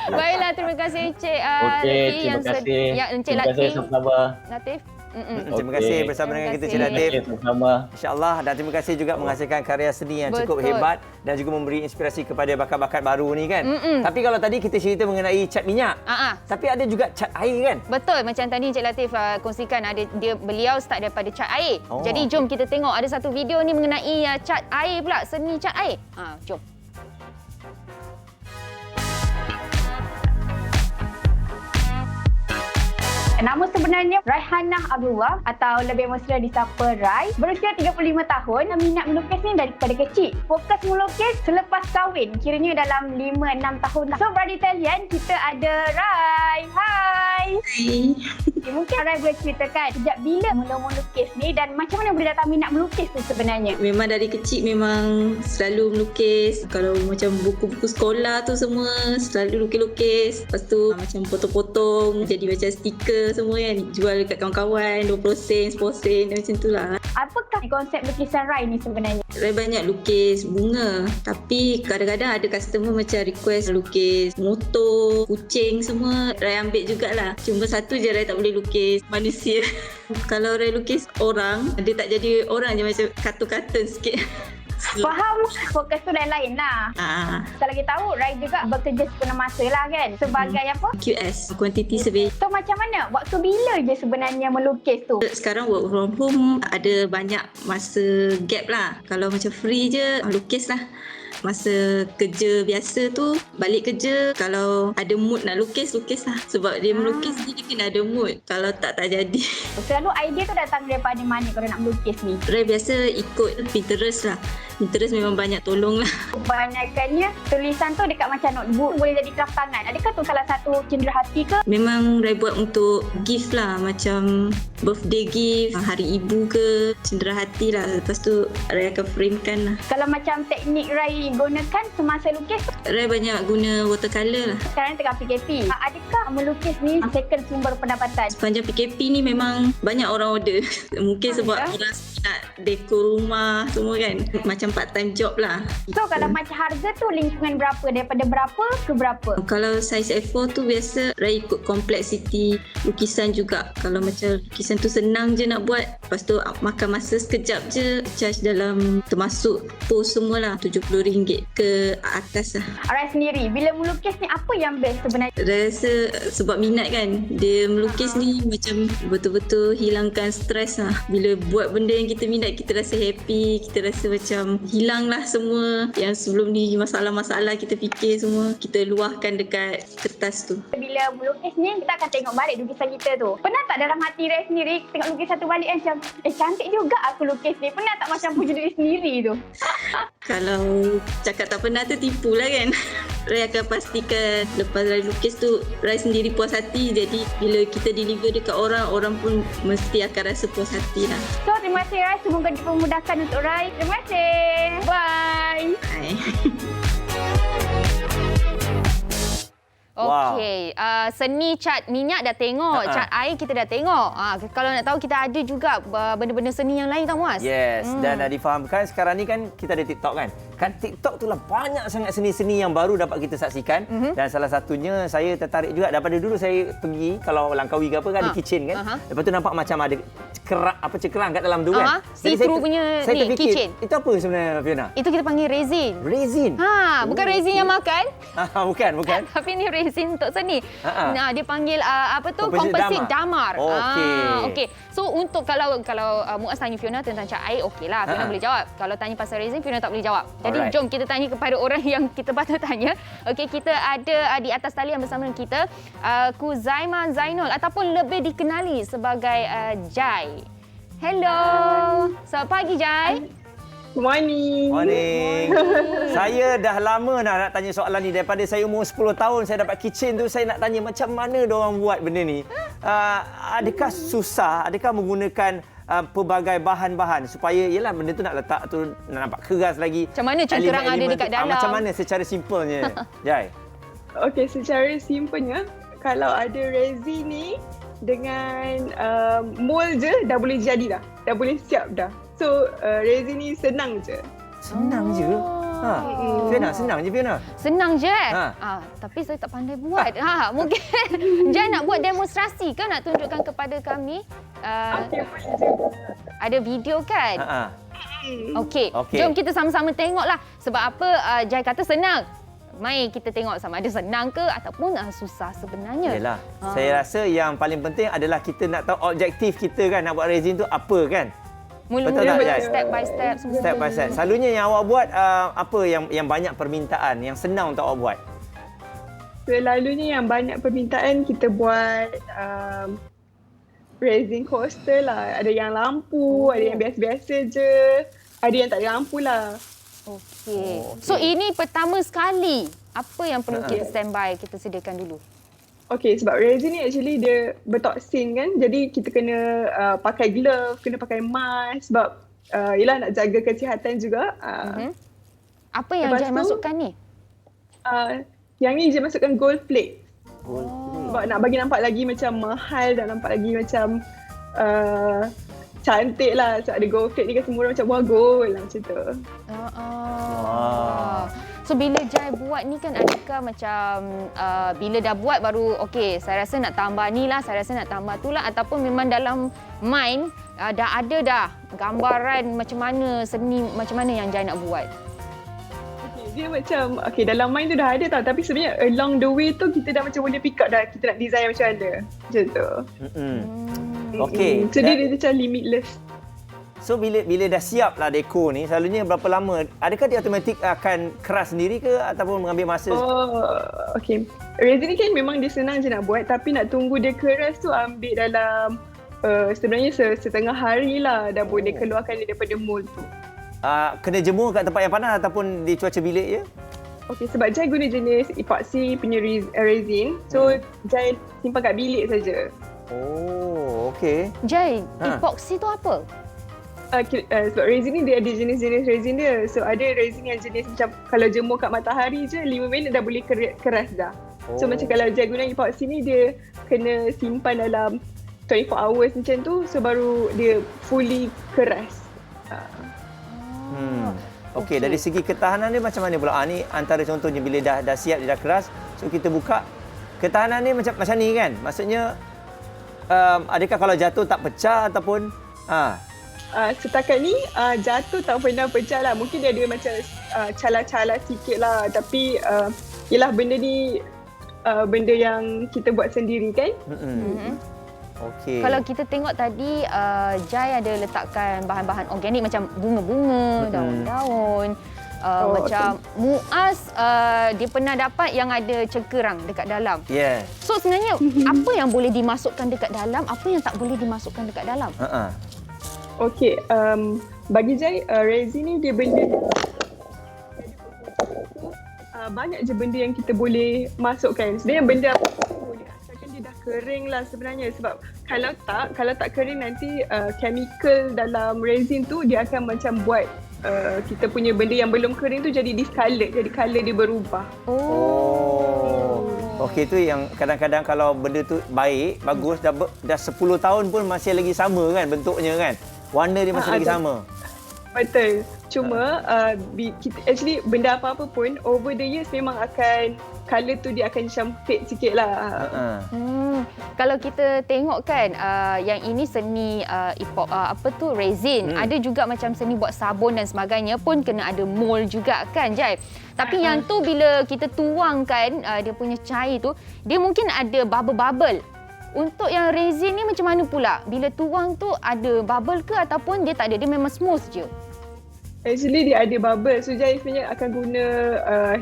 Baiklah, terima kasih Encik terima kasih. Encik Terima kasih sama-sama. Latif. Terima kasih bersama dengan kita Cik Latif. InsyaAllah, dan terima kasih juga menghasilkan karya seni yang cukup hebat dan juga memberi inspirasi kepada bakat-bakat baru ni kan. Tapi kalau tadi kita cerita mengenai cat minyak, tapi ada juga cat air kan? Betul, macam tadi Cik Latif kongsikan beliau start daripada cat air. Jadi jom kita tengok ada satu video ni mengenai cat air pula, seni cat air. Jom. Nama sebenarnya Raihanah Abdullah atau lebih mesra disapa Rai. Berusia 35 tahun. Minat melukis ni daripada kecil. Fokus melukis selepas kahwin. Kiranya dalam 5-6 tahun. So, Brother Italian, kita ada Rai. Hai. Mungkin Rai boleh ceritakan sejak bila mula melukis ni dan macam mana boleh datang minat melukis tu sebenarnya? Memang dari kecil memang selalu melukis. Kalau macam buku-buku sekolah tu semua selalu lukis-lukis. Lepas tu macam potong-potong jadi macam stiker semua kan. Jual dekat kawan-kawan 20 sen, 10 sen macam tu lah. Apakah konsep lukisan Rai ni sebenarnya? Rai banyak lukis bunga. Tapi kadang-kadang ada customer macam request lukis motor, kucing semua. Rai ambil jugalah. Cuma satu je Rai tak boleh lukis manusia. Kalau Rai lukis orang, dia tak jadi orang je, macam kartun-kartun sikit. Faham, fokus tu lain-lain lah. Kalau kita tahu, Rai juga bekerja sepenuh masa lah kan. Sebagai apa? QS, Quantity Survey. So macam mana? Waktu bila je sebenarnya melukis tu? Sekarang work from home, ada banyak masa gap lah. Kalau macam free je, lukis lah. Masa kerja biasa tu, balik kerja, kalau ada mood nak lukis, lukis lah. Sebab dia melukis ni, dia kena ada mood. Kalau tak jadi. Selalu idea tu datang daripada mana kalau nak melukis ni? Rai biasa ikut Pinterest lah. Pinterest memang banyak tolong lah. Kebanyakannya tulisan tu dekat macam notebook, boleh jadi craft tangan. Adakah tu salah satu cenderahati ke? Memang Rai buat untuk gift lah. Macam birthday gift, hari ibu ke, cenderahati lah. Lepas tu Rai akan framekan lah. Kalau macam teknik Rai gunakan semasa lukis? Rai banyak guna watercolour lah. Sekarang tengah PKP. Adakah melukis ni second sumber pendapatan? Sepanjang PKP ni memang banyak orang order. Mungkin sebab orang nak dekor rumah semua kan. Macam part time job lah. So kalau macam harga tu lingkungan berapa? Daripada berapa ke berapa? Kalau saiz A4 tu biasa Rai ikut kompleksiti lukisan juga. Kalau macam lukisan tu senang je nak buat, lepas tu makan masa sekejap je, charge dalam termasuk post semualah RM70 ke atas lah. Rai sendiri, bila melukis ni apa yang best sebenarnya? Rasa sebab minat kan. Dia melukis ni macam betul-betul hilangkan stres lah. Bila buat benda yang kita minat, kita rasa happy, kita rasa macam hilang lah semua yang sebelum ni masalah-masalah kita fikir semua, kita luahkan dekat kertas tu. Bila melukis ni, kita akan tengok balik lukisan kita tu. Pernah tak dalam hati Rai sendiri tengok lukisan tu balik macam cantik juga aku lukis ni? Pernah tak macam puji diri sendiri tu? Kalau cakap tak pernah tu tipu lah kan. Rai akan pastikan lepas Rai lukis tu, Rai sendiri puas hati. Jadi bila kita deliver dekat orang, orang pun mesti akan rasa puas hati lah. So terima kasih Rai, semoga dipermudahkan untuk Rai. Terima kasih. Bye. Bye. Okey, seni cat minyak dah tengok, cat air kita dah tengok. Kalau nak tahu kita ada juga benda-benda seni yang lain tau Muaz. Yes, dan difahamkan sekarang ni kan kita ada TikTok kan. Kan TikTok tu lah banyak sangat seni-seni yang baru dapat kita saksikan. Dan salah satunya saya tertarik juga daripada dulu saya pergi kalau Langkawi ke apa kan ada kitchen kan. Lepas tu nampak macam ada cekerang kat dalam tu kan. See-through punya saya ni kitchen. Itu apa sebenarnya Fiona? Itu kita panggil resin. Resin. Bukan resin yang makan. Bukan. Tapi ni resin untuk seni. Nah, dia panggil apa tu? Composite damar. Okey. So untuk kalau Muaz tanya Fiona tentang cat air, okeylah Fiona boleh jawab. Kalau tanya pasal resin, Fiona tak boleh jawab. Jadi jom kita tanya kepada orang yang kita patut tanya. Okey, kita ada di atas talian bersama kita Kuzaima Zainul ataupun lebih dikenali sebagai Jai. Hello. Selamat pagi Jai. Good morning. Morning. Saya dah lama nak tanya soalan ni. Daripada saya umur 10 tahun saya dapat kitchen tu, saya nak tanya macam mana diorang buat benda ni. Adakah susah? Adakah menggunakan pelbagai bahan-bahan supaya yalah benda tu nak letak tu nak nampak keras lagi. Macam mana cekerang ada dekat dalam? Macam mana secara simpelnya? Jai. Okey, secara simpelnya kalau ada resin ni dengan mold je dah boleh jadi dah. Dah boleh siap dah. So resin ni senang je. Senang je? Fiona, senang je Fiona. Senang je tapi saya tak pandai buat. Mungkin Jai nak buat demonstrasi ke, nak tunjukkan kepada kami? Ada video kan? Okey. Jom kita sama-sama tengoklah. Sebab apa Jai kata senang. Mari kita tengok sama ada senang ke ataupun susah sebenarnya. Yalah. Saya rasa yang paling penting adalah kita nak tahu objektif kita kan nak buat resin tu apa kan? Mula-mula step by step. Step by step. Selalunya yang awak buat apa yang banyak permintaan, yang senang untuk awak buat? Selalunya yang banyak permintaan kita buat resin coaster lah. Ada yang lampu, ada yang biasa-biasa je. Ada yang tak ada lampu lah. Okey. So ini pertama sekali. Apa yang perlu kita standby, kita sediakan dulu? Okay, sebab resin ni actually dia bertoksin kan. Jadi kita kena pakai glove, kena pakai mask sebab yelah nak jaga kesihatan juga. Apa yang Jai masukkan ni? Yang ni je masukkan gold plate. Sebab nak bagi nampak lagi macam mahal dan nampak lagi macam cantik lah. So ada gold plate ni kan semua orang macam wah gold lah macam tu. So bila Jai buat ni kan adakah macam bila dah buat baru okey saya rasa nak tambah ni lah, saya rasa nak tambah tu lah, ataupun memang dalam mind dah ada dah gambaran macam mana seni macam mana yang Jai nak buat? Dia macam, okay dalam mind tu dah ada tau, tapi sebenarnya along the way tu kita dah macam boleh pick up dah kita nak design macam mana. Macam tu. Okey. So dia macam limitless. So bila dah siap lah dekor ni, selalunya berapa lama? Adakah dia automatik akan keras sendiri ke ataupun mengambil masa? Okay. Resin ni kan memang dia senang je nak buat, tapi nak tunggu dia keras tu ambil dalam sebenarnya setengah hari lah dah boleh keluarkan dia daripada mold tu. Kena jemur kat tempat yang panas ataupun di cuaca bilik je? Okey, sebab Jai guna jenis epoxy punya resin. So, Jai simpan kat bilik saja. Oh, okey. Jai, epoxy tu apa? Sebab resin ni dia ada jenis-jenis resin dia. So, ada resin yang jenis macam kalau jemur kat matahari je, 5 minit dah boleh keras dah. So, macam kalau Jai guna epoxy ni, dia kena simpan dalam 24 hours macam tu. So, baru dia fully keras. Okey, dari segi ketahanan dia macam mana pula? Ni antara contohnya bila dah siap, dia dah keras, so kita buka. Ketahanan dia macam ni kan? Maksudnya adakah kalau jatuh tak pecah ataupun setakat ni jatuh tak pernah pecah lah. Mungkin dia ada macam cala-cala sikit lah, tapi yelah benda ni benda yang kita buat sendiri kan. Okey. Kalau kita tengok tadi Jai ada letakkan bahan-bahan organik macam bunga-bunga, daun-daun. Macam Muaz dia pernah dapat yang ada cengkerang dekat dalam. So sebenarnya apa yang boleh dimasukkan dekat dalam, apa yang tak boleh dimasukkan dekat dalam? Okey, bagi Jai resin ni dia benda banyak je benda yang kita boleh masukkan. Sebenarnya benda apa boleh asalkan dia dah kering lah sebenarnya, sebab kalau tak kering nanti chemical dalam resin tu dia akan macam buat kita punya benda yang belum kering tu jadi discolored, jadi colour dia berubah. Okey, tu yang kadang-kadang kalau benda tu baik, bagus, dah 10 tahun pun masih lagi sama kan bentuknya kan. Warna dia masih lagi sama. Betul. Cuma actually benda apa-apa pun over the years memang akan colour tu dia akan macam fade sikit lah. Kalau kita tengok kan yang ini seni resin, ada juga macam seni buat sabun dan sebagainya pun kena ada mold juga kan Jai. Tapi yang tu bila kita tuangkan dia punya cair tu, dia mungkin ada bubble-bubble. Untuk yang resin ni macam mana pula? Bila tuang tu ada bubble ke ataupun dia tak ada, dia memang smooth je? Actually dia ada bubble. So Jai sebenarnya akan guna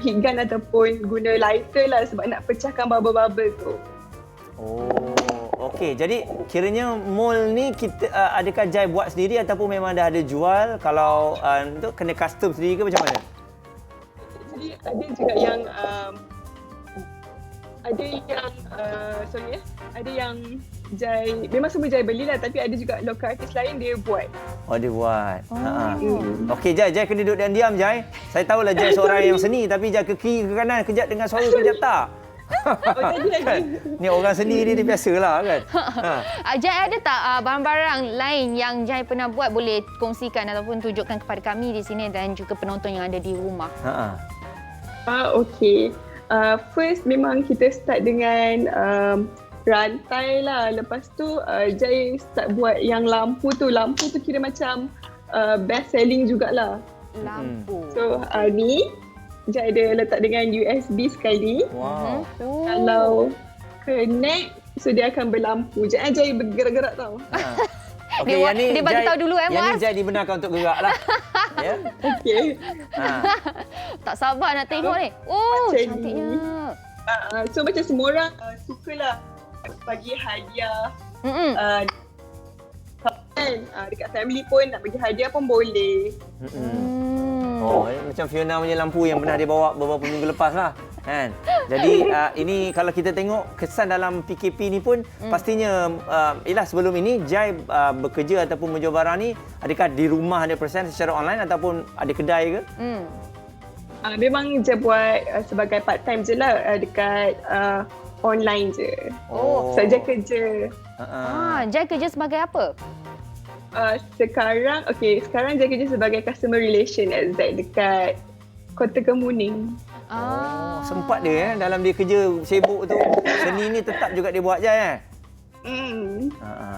heat gun ataupun guna lighter lah sebab nak pecahkan bubble-bubble tu. Okey. Jadi kiranya mold ni kita adakah Jai buat sendiri ataupun memang dah ada jual? Kalau untuk kena custom sendiri ke macam mana? Jadi ada juga yang ada yang Jai, memang semua Jai belilah, tapi ada juga local artist lain dia buat. Dia buat. Okey Jai kena duduk diam-diam Jai. Saya tahulah Jai seorang yang seni, tapi Jai ke kiri ke kanan, kejap dengan suara, kejap tak. Kan? Ni orang seni ni dia biasalah kan. Jai ada tak barang-barang lain yang Jai pernah buat boleh kongsikan ataupun tunjukkan kepada kami di sini dan juga penonton yang ada di rumah? Okey. First memang kita start dengan rantai lah. Lepas tu Jai start buat yang lampu tu. Lampu tu kira macam best selling jugalah. Lampu. So ni Jai ada letak dengan USB sekali. Kalau connect, so dia akan berlampu. Jai bergerak-gerak tau. Okey, dia bagi tahu dulu Muaz. Yang ni Jai dibenarkan untuk gerak lah. Ya. Okey. Tak sabar nak tengok ni. Cantiknya. So macam semua orang sukalah bagi hadiah kan. Dekat family pun nak bagi hadiah pun boleh. Oh, macam Fiona punya lampu yang pernah dia bawa beberapa minggu lepas lah. Kan? Jadi ini kalau kita tengok kesan dalam PKP ni pun pastinya sebelum ini Jai bekerja ataupun menjual barang ni adakah di rumah 100% secara online ataupun ada kedai ke? Memang je buat sebagai part time je lah dekat online je. Saja kerja. Jai kerja sebagai apa? Sekarang Jai kerja sebagai customer relation dekat Kota Kemuning. Sempat dia dalam dia kerja sibuk tu. Seni ni tetap juga dia buat Jai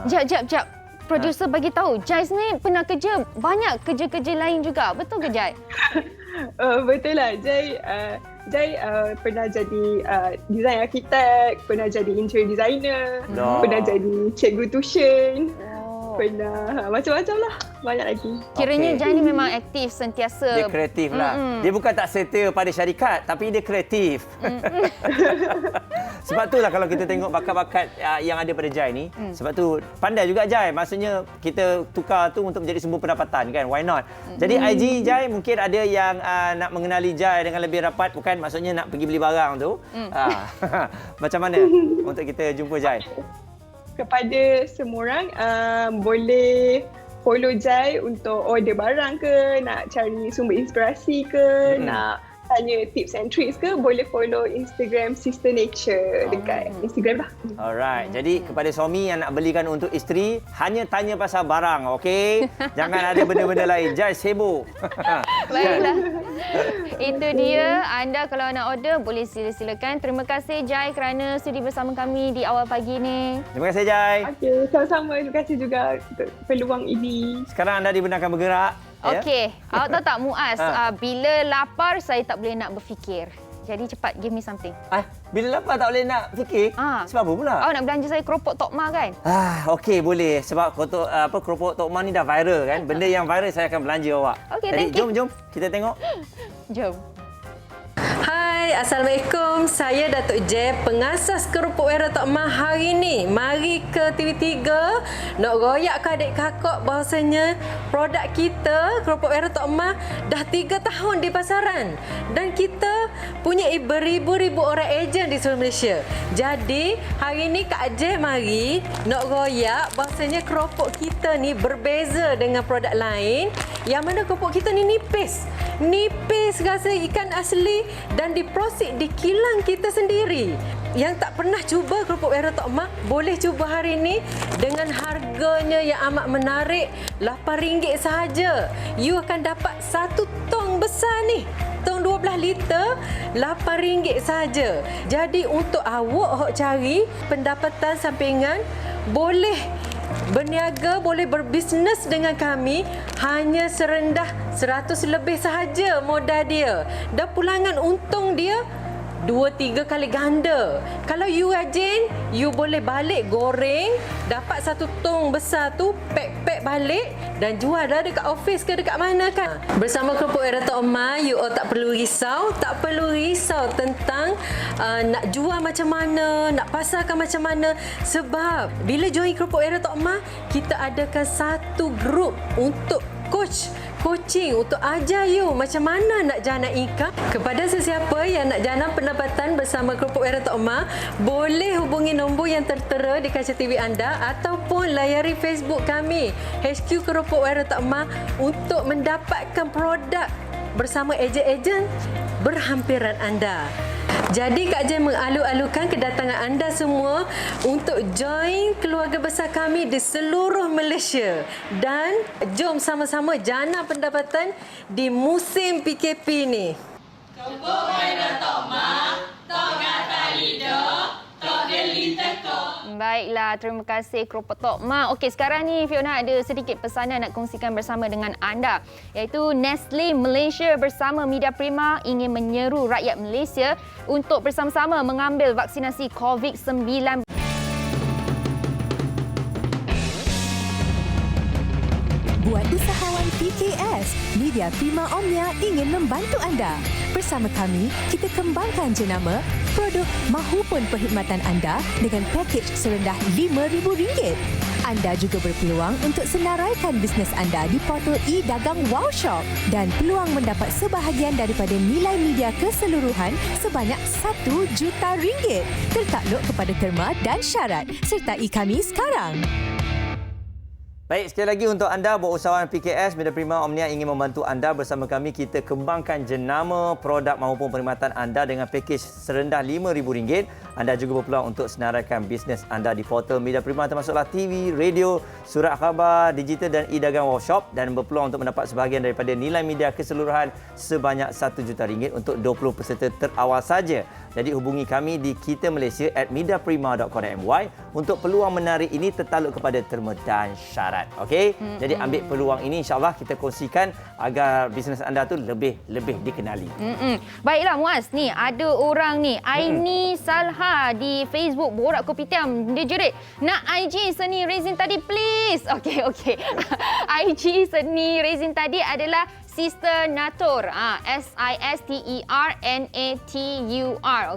Jap. Producer bagi tahu, Jai ni pernah kerja banyak kerja-kerja lain juga. Betul ke Jai? Betul lah. Jai pernah jadi design arkitek, pernah jadi interior designer, pernah jadi cikgu tuition. Pernah macam-macam lah. Banyak lagi. Kiranya Jai ni memang aktif sentiasa. Dia kreatif lah. Dia bukan tak settle pada syarikat tapi dia kreatif. Sebab itulah kalau kita tengok bakat-bakat yang ada pada Jai ni, sebab tu pandai juga Jai. Maksudnya kita tukar tu untuk menjadi sumber pendapatan kan. Why not? Jadi IG Jai mungkin ada yang nak mengenali Jai dengan lebih rapat, bukan maksudnya nak pergi beli barang tu. Macam mana untuk kita jumpa Jai? Kepada semua orang, boleh follow Jai untuk order barang ke, nak cari sumber inspirasi ke, nak tanya tips and tricks ke, boleh follow Instagram Sister Nature dekat Instagram lah. Alright. Jadi kepada suami yang nak belikan untuk isteri, hanya tanya pasal barang, okey? Jangan ada benda-benda lain. Jai sibuk. Baiklah. Itu dia. Anda kalau nak order boleh silakan. Terima kasih Jai kerana sudi bersama kami di awal pagi ni. Terima kasih Jai. Okey, sama-sama. Terima kasih juga untuk peluang ini. Sekarang anda dibenarkan bergerak. Okey, awak tahu tak Muaz, bila lapar saya tak boleh nak berfikir. Jadi cepat give me something. Bila lapar tak boleh nak fikir? Sebab apa pula? Awak nak belanja saya keropok Tok Ma kan? Okey boleh. Sebab keropok Tok Ma ni dah viral kan. Benda yang viral saya akan belanja awak. Okey, jadi jom kita tengok. Jom. Hai, Assalamualaikum. Saya Datuk J, pengasas keropok Wera Tok Ma hari ni. Mari ke TV3 nak royak ke adik kakak bahawasanya produk kita, keropok Wera Tok Ma, dah 3 tahun di pasaran. Dan kita punya beribu-ribu orang ejen di seluruh Malaysia. Jadi, hari ni Kak J mari nak royak bahawasanya keropok kita ni berbeza dengan produk lain. Yang mana keropok kita ni nipis. Nipis rasa ikan asli dan diproses di kilang kita sendiri. Yang tak pernah cuba keropok Wera Tok Ma, boleh cuba hari ini dengan harganya yang amat menarik, RM8 sahaja. You akan dapat 1 tong besar ni. Tong 12 liter, RM8 sahaja. Jadi untuk awak cari pendapatan sampingan, boleh berniaga, boleh berbisnes dengan kami hanya serendah 100 lebih sahaja modal dia. Dan pulangan untung dia 2-3 kali ganda. Kalau you rajin, you boleh balik goreng, dapat 1 tong besar tu, pack balik dan jual dah dekat office ke dekat mana kan. Bersama keropok Wera Tok Ma, you all tak perlu risau tentang nak jual macam mana, nak pasarkan macam mana. Sebab bila join keropok Wera Tok Ma, kita adakan satu grup untuk coaching untuk ajar you macam mana nak jana income. Kepada sesiapa yang nak jana pendapatan bersama keropok Wera Tok Ma, boleh hubungi nombor yang tertera di kaca TV anda ataupun layari Facebook kami HQ Keropok Wera Tok Ma untuk mendapatkan produk bersama ejen-ejen berhampiran anda. Jadi Kak J mengalu-alukan kedatangan anda semua untuk join keluarga besar kami di seluruh Malaysia. Dan jom sama-sama jana pendapatan di musim PKP ni. Keropok Wera Tok Ma, tok kata lidah, tok geli tekok. Baiklah, terima kasih keropok Tok Ma. Okey, sekarang ni Fiona ada sedikit pesanan nak kongsikan bersama dengan anda, iaitu Nestle Malaysia bersama Media Prima ingin menyeru rakyat Malaysia untuk bersama-sama mengambil vaksinasi COVID-19. Buat usahawan PKS, Media Prima Omnia ingin membantu anda. Bersama kami, kita kembangkan jenama, produk mahupun perkhidmatan anda dengan pakej serendah RM5,000. Anda juga berpeluang untuk senaraikan bisnes anda di portal e-dagang Wow Shop dan peluang mendapat sebahagian daripada nilai media keseluruhan sebanyak RM1 juta. Tertakluk kepada terma dan syarat. Sertai kami sekarang. Baik, sekali lagi untuk anda berusahawan PKS, Media Prima Omnia ingin membantu anda. Bersama kami, kita kembangkan jenama produk maupun perkhidmatan anda dengan pakej serendah RM5,000. Anda juga berpeluang untuk senaraikan bisnes anda di portal Media Prima termasuklah TV, radio, surat khabar, digital dan e-dagang workshop dan berpeluang untuk mendapat sebahagian daripada nilai media keseluruhan sebanyak RM1 juta untuk 20 peserta terawal saja. Jadi hubungi kami di kitamalaysia@mediaprima.com.my untuk peluang menarik ini tertakluk kepada terma dan syarat. Okey? Jadi ambil peluang ini, insya-Allah kita kongsikan agar bisnes anda tu lebih dikenali. Baiklah Muaz, ni ada orang ni, Aini Salha di Facebook Borak Kopitiam. Dia jerit, nak IG Seni Rezin tadi please. Okey. IG Seni Rezin tadi adalah Sister Natur, SISTERNATUR.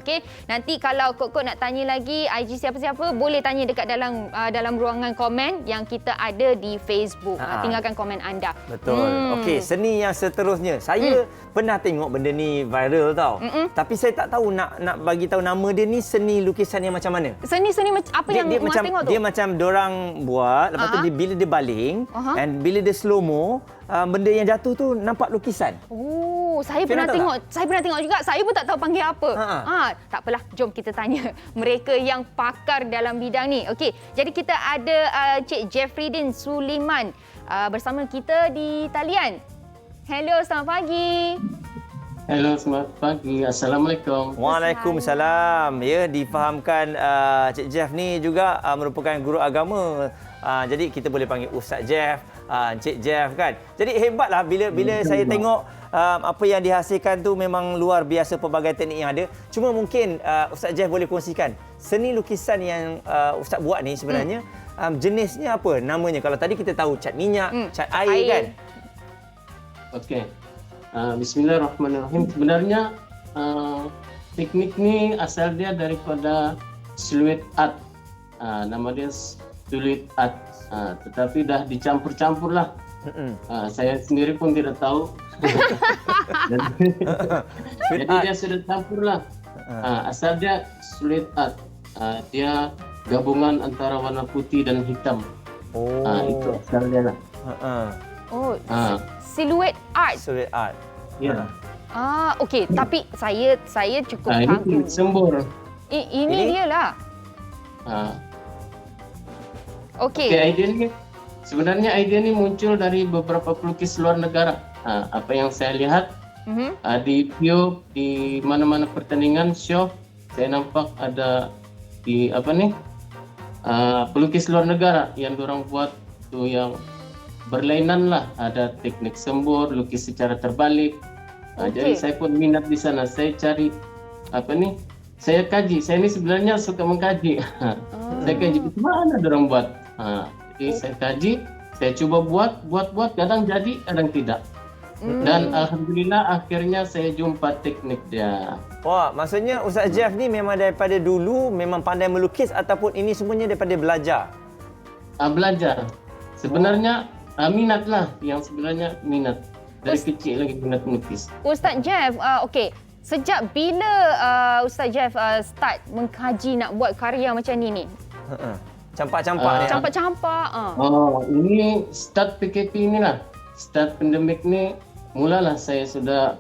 Okey. Nanti kalau kok nak tanya lagi IG siapa-siapa, boleh tanya dekat dalam ruangan komen yang kita ada di Facebook. Tinggalkan komen anda. Betul. Okey, seni yang seterusnya. Saya pernah tengok benda ni viral tau. Tapi saya tak tahu nak bagi tahu nama dia ni seni lukisan yang macam mana. Seni apa yang Muaz tengok tu? Dia macam dorang buat, lepas tu bila dia baling and bila dia slow mo, benda yang jatuh tu nampak lukisan. Saya pernah tengok. Saya pernah tengok juga. Saya pun tak tahu panggil apa. Tak apalah, jom kita tanya mereka yang pakar dalam bidang ni. Okey, jadi kita ada Cik Jeffrydin Suliman bersama kita di talian. Hello, selamat pagi. Hello, selamat pagi. Assalamualaikum. Waalaikumsalam. Ya, difahamkan Cik Jeff ni juga merupakan guru agama. Jadi kita boleh panggil Ustaz Jeff, Encik Jeff kan. Jadi hebatlah bila saya tengok apa yang dihasilkan tu memang luar biasa pelbagai teknik yang ada. Cuma mungkin Ustaz Jeff boleh kongsikan seni lukisan yang Ustaz buat ni sebenarnya jenisnya apa? Namanya kalau tadi kita tahu cat minyak, cat air kan. Okey. Bismillahirrahmanirrahim. Sebenarnya teknik ni asal dia daripada silhouette art. Nama dia silhouette art. Tetapi dah dicampur-campur lah. Saya sendiri pun tidak tahu. Jadi dia sudah campur lah. Asal dia silhouette art. Dia gabungan antara warna putih dan hitam. Itu asal dia lah. Silhouette art. Silhouette art. Ya. Okey. Tapi saya cukup ini sembur. Ini dia lah. Okey. Idea ni sebenarnya muncul dari beberapa pelukis luar negara. Apa yang saya lihat di video di mana-mana pertandingan show, saya nampak ada di pelukis luar negara yang dorang buat tu yang berlainan lah. Ada teknik sembur, lukis secara terbalik. Jadi saya pun minat di sana. Saya cari saya kaji. Saya ni sebenarnya suka mengkaji. Saya kaji mana dorang buat. Jadi saya kaji, saya cuba buat, kadang jadi, kadang tidak. Dan alhamdulillah akhirnya saya jumpa teknik dia. Wah, maksudnya Ustaz Jeff ni memang daripada dulu memang pandai melukis ataupun ini semuanya daripada belajar? Belajar. Sebenarnya minat lah, yang sebenarnya minat. Dari kecil lagi minat melukis. Ustaz Jeff, okey. Sejak bila Ustaz Jeff start mengkaji nak buat karya macam ni? Campak-campak ni. Campak-campak. Ini start PKP ni lah. Start pandemik ni, mulalah saya sudah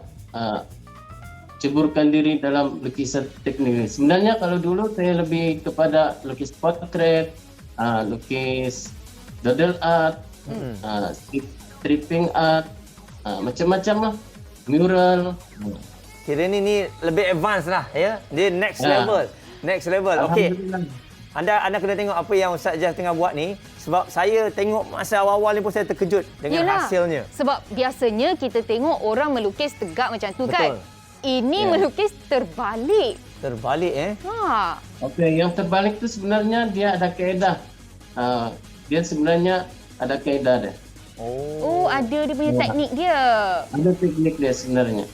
ceburkan diri dalam lukisan teknik ni. Sebenarnya kalau dulu saya lebih kepada lukis portrait, lukis doodle art, stripping art, macam-macam lah. Mural. Kira ni lebih advance lah ya. Dia next level. Next level. Okey. Anda kena tengok apa yang Ustaz Jeff tengah buat ni, sebab saya tengok masa awal-awal ni pun saya terkejut dengan hasilnya. Sebab biasanya kita tengok orang melukis tegak macam tu. Betul. Kan. Ini melukis terbalik. Terbalik Okey, yang terbalik tu sebenarnya dia ada kaedah. Dia sebenarnya ada kaedah dia. Oh, ada dia punya teknik dia. Ada teknik dia sebenarnya.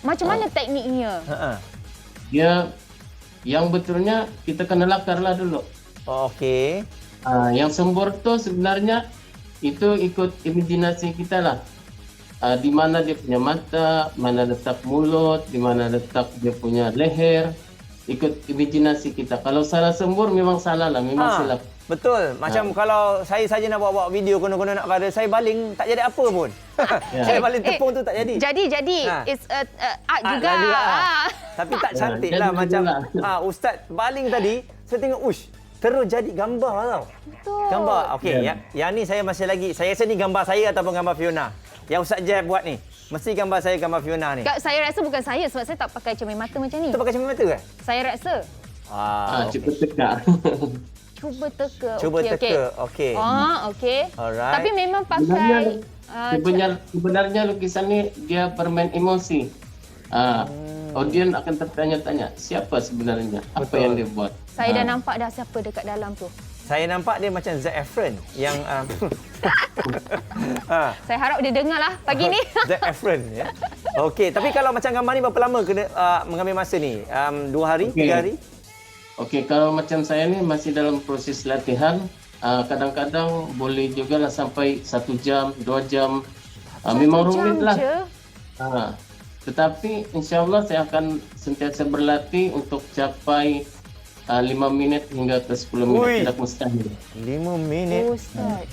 Macam mana tekniknya? Dia yang betulnya kita kena lakarlah dulu. Okey. Yang sembur tu sebenarnya itu ikut imajinasi kita lah. Di mana dia punya mata, mana letak mulut, di mana letak dia punya leher. Ikut imajinasi kita. Kalau salah sembur memang salah lah, memang silap. Betul. Macam kalau saya saja nak buat video konon-konon nak kada, saya baling tak jadi apa pun. Saya baling tepung tu tak jadi. Jadi. It's art juga. Tapi tak cantik lah macam Ustaz baling tadi, saya tengok terus jadi gambar tau. Betul. Gambar. Okey, yang ni saya masih lagi, saya rasa ni gambar saya ataupun gambar Fiona. Yang Ustaz Jeff buat ni, mesti gambar saya, gambar Fiona ni. Saya rasa bukan saya sebab saya tak pakai cermin mata macam ni. Tu pakai cermin mata ke? Saya rasa. Cuba teka. Cuba teka. Okey. Okey. Alright. Tapi memang pakai sebenarnya lukisan ni dia bermain emosi. Audien akan tertanya-tanya, siapa sebenarnya? Apa yang dia buat? Saya dah nampak dah siapa dekat dalam tu. Saya nampak dia macam Zac Efron yang Saya harap dia dengar lah pagi ni. Zac Efron ya. Okey, tapi kalau macam gambar ni berapa lama kena mengambil masa ni? 2 hari, 3 hari? Okey, kalau macam saya ni masih dalam proses latihan. Kadang-kadang boleh juga lah sampai 1 jam, 2 jam. Memang rumit lah. Tetapi insya-Allah saya akan sentiasa berlatih untuk capai 5 minit hingga ke 10 minit. Tidak mustahil. 5 minit? Ustaz.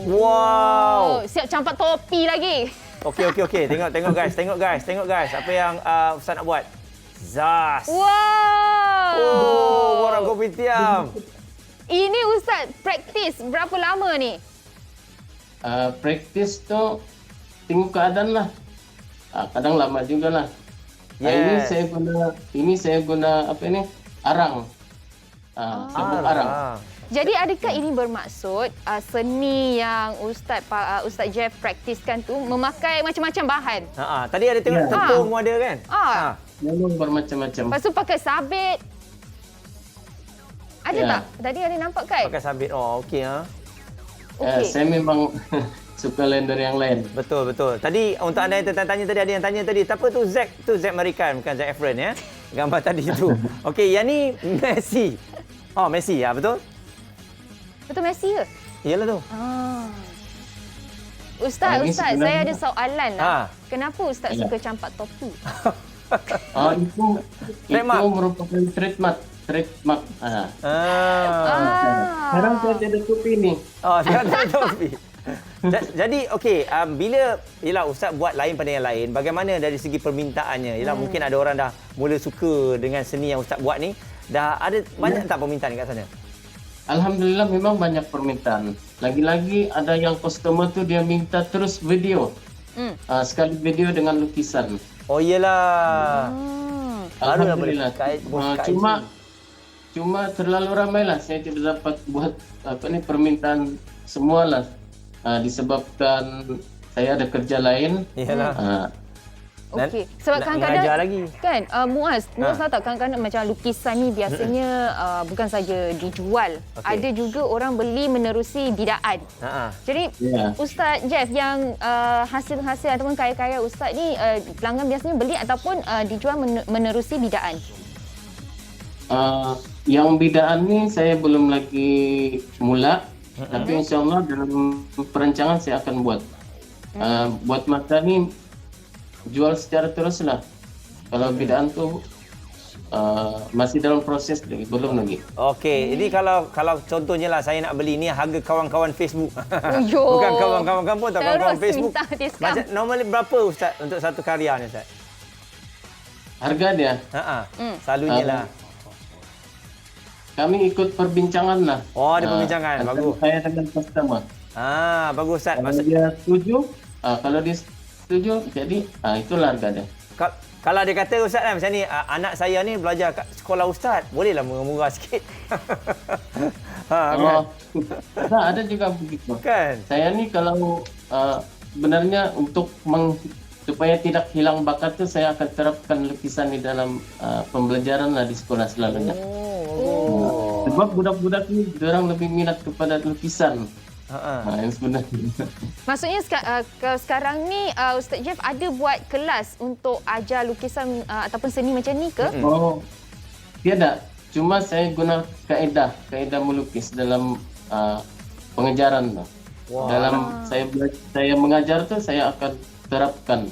Wow. Siap campak topi lagi. Okey. Tengok guys. Apa yang Ustaz nak buat? Zas. Wow. Orang kopitiam. Ini Ustaz praktis berapa lama ni? Praktis tu tengok keadaan lah. Kadang lama jugalah. Ini saya guna apa ini? Arang. Sabuk arang. Jadi adakah ini bermaksud seni yang Ustaz Jeff praktiskan tu memakai macam-macam bahan? Tadi ada tengok tepung ada kan? Memang bermacam-macam. Lepas tu pakai sabit. Ada tak? Tadi ada nampak kan? Pakai sabit. Okey. Saya memang suka lain dari yang lain. Betul. Tadi untuk anda yang tanya tadi, ada yang tanya tadi, siapa tu Zac? Tu Zac American, bukan Zac Efron ya. Gambar tadi tu. Okey, yang ni Messi. Messi ya, betul? Betul Messi ke? Iyalah tu. Ustaz, saya ada soalan lah. Kenapa Ustaz suka campak topi? Itu merupakan trademark. Sekarang saya ada topi ni. Sekarang ada topi. Jadi bila Ustaz buat lain pada yang lain, bagaimana dari segi permintaannya? Mungkin ada orang dah mula suka dengan seni yang Ustaz buat ni. Dah ada banyak tak permintaan kat sana? Alhamdulillah memang banyak permintaan. Lagi-lagi ada yang customer tu dia minta terus video. Sekali video dengan lukisan. Oh iyalah. Alhamdulillah. Cuma terlalu ramailah, saya tidak dapat buat permintaan semualah. Disebabkan saya ada kerja lain. Iyalah. Okey, sebab kadang-kadang kan Muaz tahu tak, kadang-kadang macam lukisan ni biasanya bukan saja dijual, ada juga orang beli menerusi bidaan. Jadi Ustaz Jeff, yang hasil-hasil ataupun karya-karya Ustaz ni pelanggan biasanya beli ataupun dijual menerusi bidaan? Yang bidaan ni saya belum lagi mula, tapi insya-Allah dalam perancangan saya akan buat. Buat mata ni jual secara teruslah. Kalau bidaan tu masih dalam proses lagi, belum lagi. Okey, ini kalau contohnya lah saya nak beli ni harga kawan-kawan Facebook. Bukan kawan-kawan kampung atau kawan-kawan Facebook. Macam normally berapa Ustaz untuk satu karya ni Ustaz? Harga dia? Selalunya lah. Kami ikut perbincangan lah. Ada perbincangan. Bagus. Saya dengan customer. Bagus Ustaz. Kalau dia setuju, kalau dia setuju, jadi itulah harga dia. Kalau dia kata Ustaz lah, macam ni, anak saya ni belajar kat sekolah Ustaz, bolehlah murah-murah sikit. Ada juga begitu. Kan? Saya ni kalau sebenarnya untuk supaya tidak hilang bakat tu, saya akan terapkan lukisan di dalam pembelajaran lah di sekolah selalunya. Sebab budak-budak ni, orang lebih minat kepada lukisan. Yang sebenarnya. Maksudnya sekarang ni Ustaz Jeff ada buat kelas untuk ajar lukisan ataupun seni macam ni ke? Oh, tiada. Cuma saya guna kaedah melukis dalam pengajaran. Wow. Dalam saya mengajar tu saya akan terapkan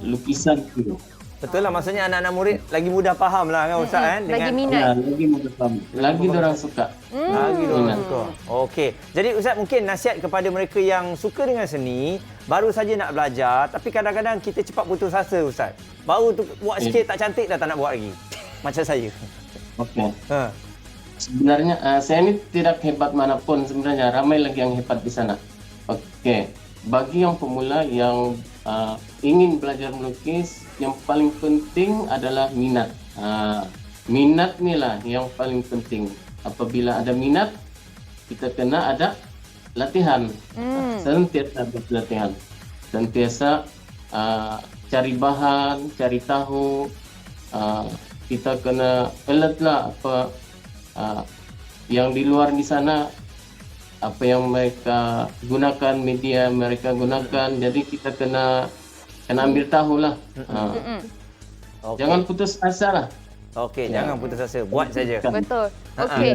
lukisan itu. Betul lah, maksudnya anak-anak murid lagi mudah faham lah kan Ustaz kan? Lagi minat. Ya, lagi mudah faham. Lagi orang suka. Lagi orang suka. Okey. Jadi Ustaz mungkin nasihat kepada mereka yang suka dengan seni, baru saja nak belajar tapi kadang-kadang kita cepat putus asa Ustaz. Baru tu buat sikit tak cantik dah tak nak buat lagi. Macam saya. Okey. Sebenarnya saya ni tidak hebat manapun sebenarnya, ramai lagi yang hebat di sana. Okey. Bagi yang pemula yang ingin belajar melukis, yang paling penting adalah minat. Minat ni lah yang paling penting. Apabila ada minat, kita kena ada latihan. Sentiasa berlatihan. Sentiasa cari bahan, cari tahu. Kita kena alert lah apa yang di luar di sana, apa yang mereka gunakan, media mereka gunakan. Jadi kita kena ambil tahu lah. Jangan putus asa lah. Okey, jangan putus asa. Buat saja. Betul. Okey.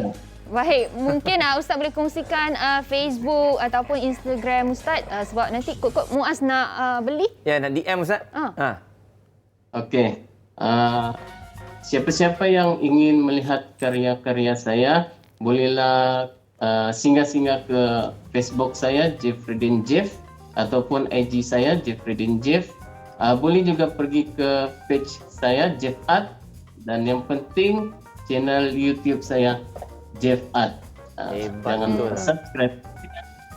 Baik, mungkin Ustaz boleh kongsikan Facebook ataupun Instagram Ustaz sebab nanti kok Muaz nak beli. Ya, nak DM Ustaz. Okey. Siapa-siapa yang ingin melihat karya-karya saya, bolehlah singgah-singgah ke Facebook saya Jeffrydin Jeff ataupun IG saya Jeffrydin Jeff. Boleh juga pergi ke page saya Jeff Art, dan yang penting channel YouTube saya Jeff Art. Jangan lupa subscribe.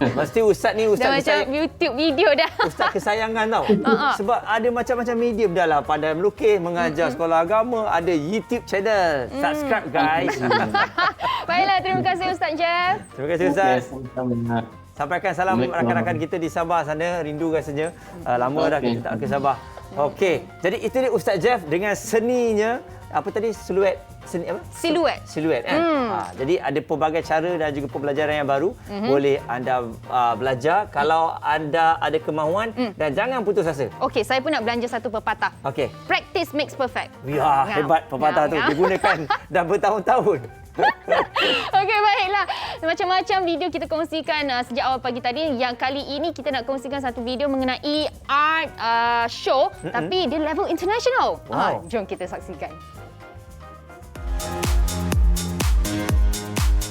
Mesti Ustaz ni dah macam YouTube video dah. Ustaz kesayangan tau. Sebab ada macam-macam medium dah lah. Pandai melukis, mengajar sekolah agama, ada YouTube channel. Subscribe guys. Baiklah, terima kasih Ustaz Jeff. Terima kasih Ustaz. Sampaikan salam rakan-rakan kita di Sabah sana. Rindu rasanya. Lama dah kita tak ke Sabah. Okey. Jadi itu dia Ustaz Jeff dengan seninya. Apa tadi? Siluet. Seni apa? Siluet kan? Jadi ada pelbagai cara dan juga pembelajaran yang baru. Boleh anda belajar kalau anda ada kemahuan dan jangan putus asa. Okey, saya pun nak belanja satu pepatah. Okey. Practice makes perfect. Ya, hebat pepatah tu. Digunakan dah bertahun-tahun. Okey, baiklah. Macam-macam video kita kongsikan sejak awal pagi tadi. Yang kali ini kita nak kongsikan satu video mengenai art show tapi dia level international. Wow. Jom kita saksikan.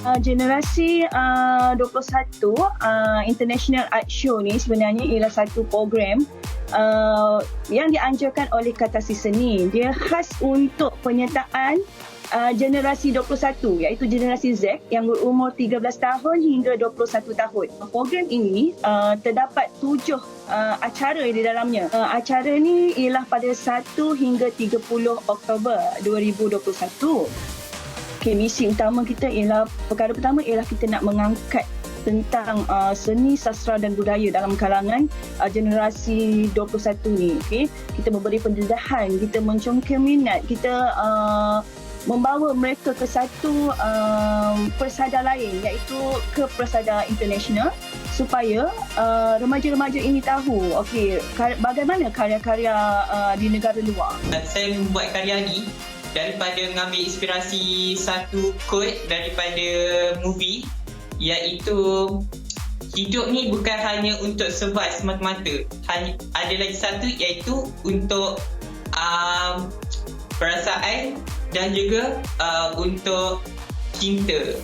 Generasi 21 International Art Show ni sebenarnya ialah satu program yang dianjurkan oleh Katasi Seni. Dia khas untuk penyertaan generasi 21 iaitu generasi Z yang berumur 13 tahun hingga 21 tahun. Program ini terdapat 7 acara di dalamnya. Acara ni ialah pada 1 hingga 30 Oktober 2021. Okay, misi utama kita ialah, perkara pertama ialah kita nak mengangkat tentang seni, sastra dan budaya dalam kalangan generasi 21 ni. Okay? Kita memberi pendedahan, kita mencongkel minat, kita membawa mereka ke satu persada lain iaitu ke persada international supaya remaja-remaja ini tahu bagaimana karya-karya di negara luar. Saya membuat karya ni daripada mengambil inspirasi satu quote daripada movie, iaitu hidup ni bukan hanya untuk survive semata-mata. Ada lagi satu iaitu untuk perasaan dan juga untuk cinta.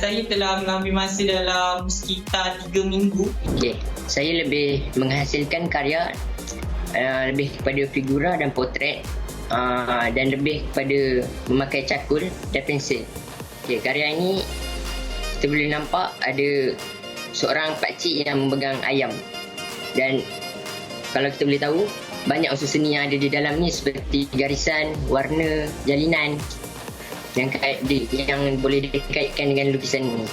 Saya telah mengambil masa dalam sekitar 3 minggu. Okay. Saya lebih menghasilkan karya lebih kepada figura dan potret, dan lebih kepada memakai cakul dan pensil. Okay, karya ini kita boleh nampak ada seorang pakcik yang memegang ayam, dan kalau kita boleh tahu banyak unsur seni yang ada di dalam ni seperti garisan, warna, jalinan yang boleh dikaitkan dengan lukisan ini.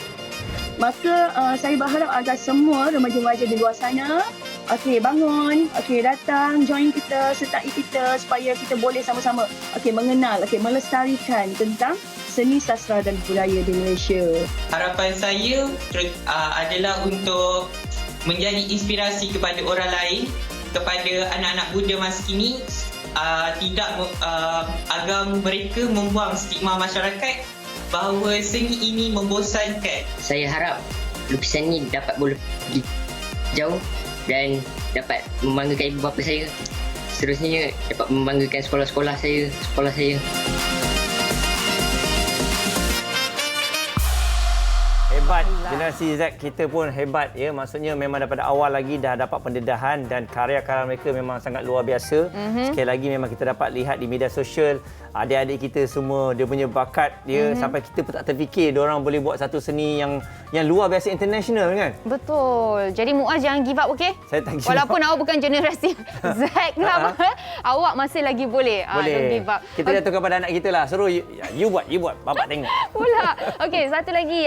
Maka saya berharap agar semua remaja-remaja di luar sana Okey, bangun. Okey, datang, join kita, sertai kita supaya kita boleh sama-sama mengenal, melestarikan tentang seni sastra dan budaya di Malaysia. Harapan saya adalah untuk menjadi inspirasi kepada orang lain, kepada anak-anak muda masa kini, agar mereka membuang stigma masyarakat bahawa seni ini membosankan. Saya harap lukisan ini dapat boleh pergi jauh dan dapat membanggakan ibu bapa saya. Seterusnya dapat membanggakan sekolah saya. Hebat, generasi Z kita pun hebat ya. Maksudnya memang daripada awal lagi dah dapat pendedahan dan karya-karya mereka memang sangat luar biasa. Sekali lagi memang kita dapat lihat di media sosial adik-adik kita semua dia punya bakat dia sampai kita pun tak terfikir dia orang boleh buat satu seni yang luar biasa international kan. Betul. Jadi Muaz jangan give up, okey? Saya tak give up. Walaupun awak bukan generasi Z ke apa, awak masih lagi boleh. Don't give up. Kita jatuhkan pada anak kita lah. Suruh you buat, bapak tengok. Pula. Okey, satu lagi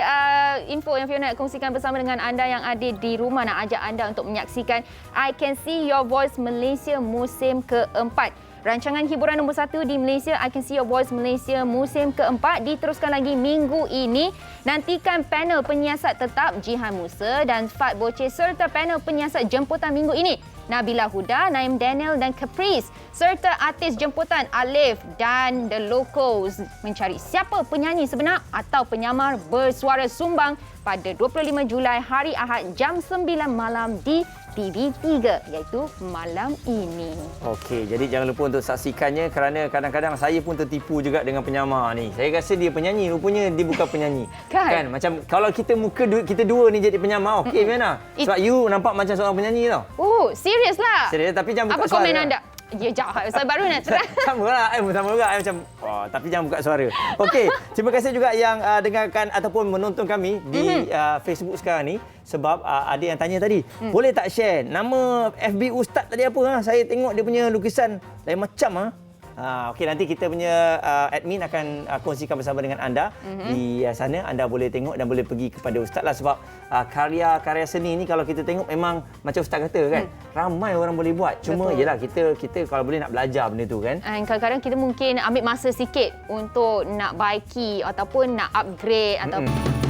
info yang Fiona nak kongsikan bersama dengan anda yang ada di rumah, nak ajak anda untuk menyaksikan I Can See Your Voice Malaysia musim keempat. Rancangan hiburan nombor 1 di Malaysia, I Can See Your Voice Malaysia musim keempat diteruskan lagi minggu ini. Nantikan panel penyiasat tetap Jihan Musa dan Fat Boche serta panel penyiasat jemputan minggu ini Nabila Huda, Naim Daniel dan Caprice serta artis jemputan Alif dan The Locals mencari siapa penyanyi sebenar atau penyamar bersuara sumbang pada 25 Julai hari Ahad jam 9 malam di TV3 iaitu malam ini. Okey, jadi jangan lupa untuk saksikannya kerana kadang-kadang saya pun tertipu juga dengan penyamar ni. Saya rasa dia penyanyi, rupanya dia bukan penyanyi. Kan? Macam kalau kita kita dua ni jadi penyamar, okey Fiona. Sebab you nampak macam seorang penyanyi tau. Oh, serius lah. Serius, tapi jangan buka suara. Apa komen anda? Ya, jahat. Saya baru nak terang. Sama lah. Sama juga. Macam, tapi jangan buka suara. Okey, terima kasih juga yang dengarkan ataupun menonton kami di Facebook sekarang ni. Sebab ada yang tanya tadi, boleh tak share nama FB Ustaz tadi apa? Saya tengok dia punya lukisan lain macam. Okey, nanti kita punya admin akan kongsikan bersama dengan anda di sana. Anda boleh tengok dan boleh pergi kepada Ustaz lah. Sebab karya-karya seni ni kalau kita tengok memang macam Ustaz kata kan, ramai orang boleh buat. Cuma yelah kita kalau boleh nak belajar benda tu kan. Kadang-kadang kita mungkin ambil masa sikit untuk nak baiki ataupun nak upgrade ataupun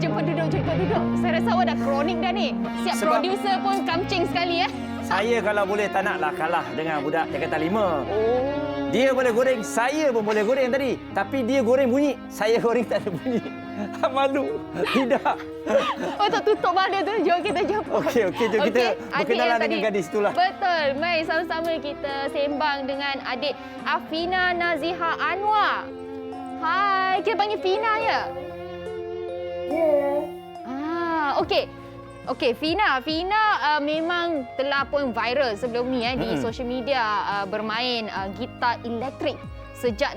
Jemput duduk. Saya rasa awak dah kronik dah ni. Siap producer pun kamcing sekali Saya kalau boleh tak naklah kalah dengan budak Jakarta 5. Dia boleh goreng, saya pun boleh goreng tadi. Tapi dia goreng bunyi, saya goreng tak ada bunyi. Malu. Tidak. Tak tutup pada tu. Jom kita jumpa. Okey, jom kita berkenalan dengan gadis itulah. Betul. Mari sama-sama kita sembang dengan adik Afina Naziha Anwar. Hai, kita panggil Fina ya? Ya. Okey, Fina memang telah pun viral sebelum ni di social media bermain gitar elektrik. Sejak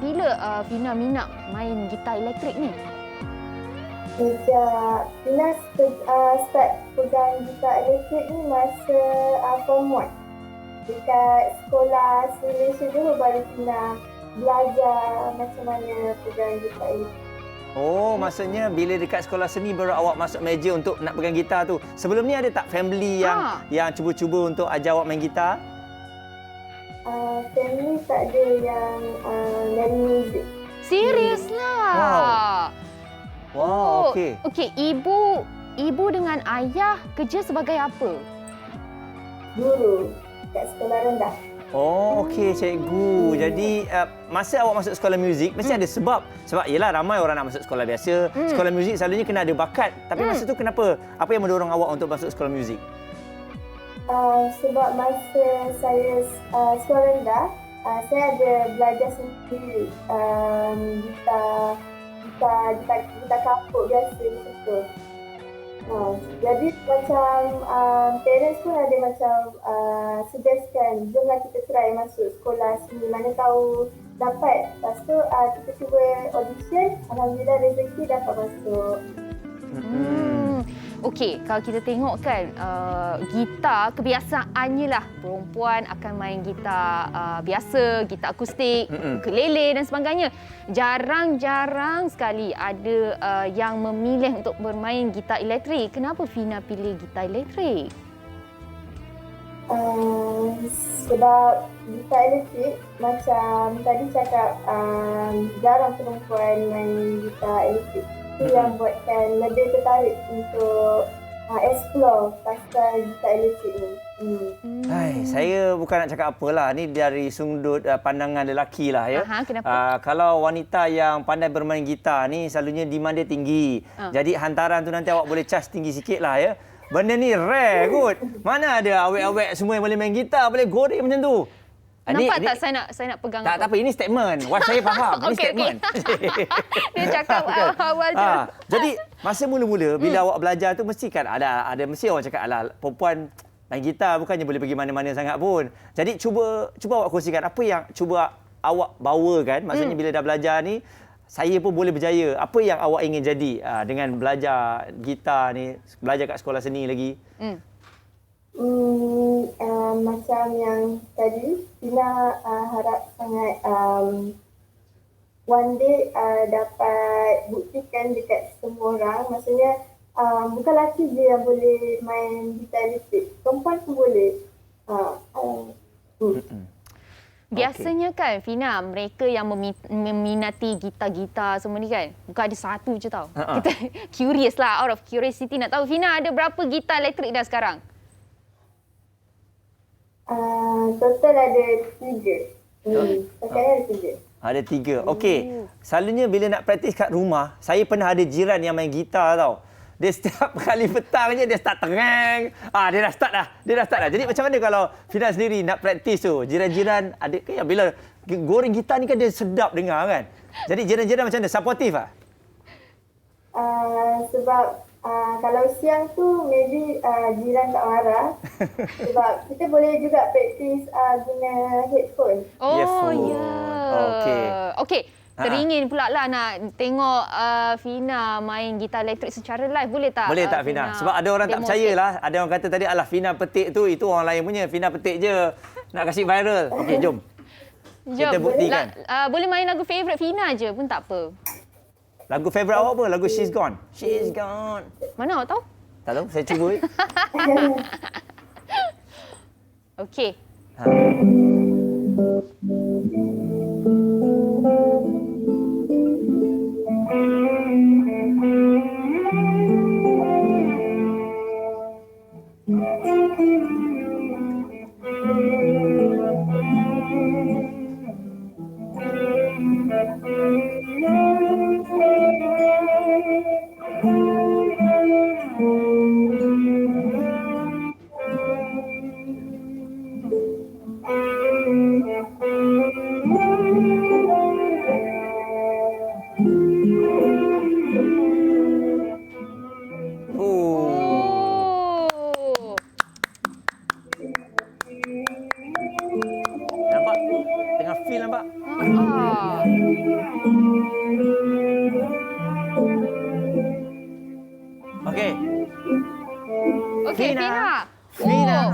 bila Fina minat main gitar elektrik ni? Sejak Fina start pegang gitar elektrik ni masa form 1. Dekat sekolah Malaysia dulu baru Fina belajar macam mana pegang gitar elektrik. Oh, maksudnya bila dekat sekolah seni baru awak masuk meja untuk nak pegang gitar tu. Sebelum ni ada tak family yang cuba-cuba untuk ajar awak main gitar? Family tak ada yang dari muzik. Serius lah? Wow, okey. Okey, ibu dengan ayah kerja sebagai apa? Guru kat sekolah rendah. Oh, okey cikgu. Jadi masa awak masuk sekolah muzik mesti ada sebab. Sebab ialah ramai orang nak masuk sekolah biasa. Sekolah muzik selalunya kena ada bakat. Tapi masa tu kenapa? Apa yang mendorong awak untuk masuk sekolah muzik? Sebab masa saya sekolah rendah, saya ada belajar sendiri gitar kapuk biasa macam tu. Jadi macam parents pun ada macam suggestkan, jomlah kita try masuk sekolah sini, mana tahu dapat. Lepas tu kita cuba audition, alhamdulillah rezeki dapat masuk. Okey, kalau kita tengok kan gitar kebiasaannya lah perempuan akan main gitar biasa, gitar akustik, ukulele dan sebagainya. Jarang-jarang sekali ada yang memilih untuk bermain gitar elektrik. Kenapa Fina pilih gitar elektrik? Sebab gitar elektrik macam tadi cakap jarang perempuan main gitar elektrik. Itu yang buatkan lebih tertarik untuk explore pasal gitar elektrik ni. Saya bukan nak cakap apalah. Ni dari sudut pandangan lelaki lah ya. Kenapa? Kalau wanita yang pandai bermain gitar ni selalunya demand dia tinggi. Jadi hantaran tu nanti awak boleh charge tinggi sikit lah ya. Benda ni rare kot. Mana ada awek-awek semua yang boleh main gitar, boleh goreng macam tu. Nampak tak saya nak pegang tak apa, ini statement. Saya faham. Ini statement. Dia cakap awal je. Jadi masa mula-mula bila awak belajar tu mesti kan ada mesti orang cakap alah perempuan main gitar bukannya boleh pergi mana-mana sangat pun. Jadi cuba awak kongsikan apa yang cuba awak bawakan. Maksudnya bila dah belajar ni saya pun boleh berjaya. Apa yang awak ingin jadi dengan belajar gitar ni, belajar kat sekolah seni lagi? Macam yang tadi, Fina harap sangat one day dapat buktikan dekat semua orang. Maksudnya bukan lelaki je yang boleh main gitar elektrik, perempuan pun boleh. Biasanya kan Fina, mereka yang meminati gitar-gitar semua ni kan, bukan ada satu je tau. Kita curious lah, out of curiosity nak tahu Fina ada berapa gitar elektrik dah sekarang? Total ada 3. Pakaian ada 3. Ada 3. Okey. Selalunya bila nak praktis kat rumah, saya pernah ada jiran yang main gitar tau. Dia setiap kali petang je dia start terang. Dia dah start dah. Jadi macam mana kalau Fina sendiri nak praktis tu? Jiran-jiran ada kan bila goreng gitar ni kan dia sedap dengar kan. Jadi jiran-jiran macam mana? Supportive ah? Sebab kalau siang tu maybe jiran tak marah. Sebab kita boleh juga praktis guna headphone. Okey. Teringin pula lah nak tengok Fina main gitar elektrik secara live. Boleh tak? Boleh tak Fina? Sebab ada orang tak percaya lah. Ada orang kata tadi alah Fina petik tu, itu orang lain punya. Fina petik je. Nak kasih viral. Okey, jom. Kita buktikan. Boleh main lagu favourite Fina je pun tak apa. Lagu favourite awak apa? Lagu She's Gone. She's Gone. Mana awak tahu? Tak tahu, saya cuba. Okey.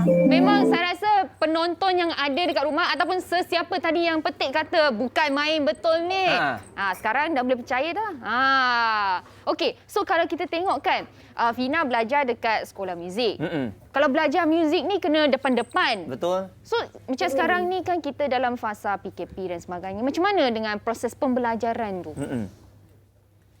memang saya rasa penonton yang ada dekat rumah ataupun sesiapa tadi yang petik kata bukan main betul ni. Sekarang dah boleh percaya dah. Okey, so kalau kita tengok kan, Fina belajar dekat sekolah muzik. Kalau belajar muzik ni kena depan-depan. Betul. So macam sekarang ni kan kita dalam fasa PKP dan sebagainya. Macam mana dengan proses pembelajaran tu?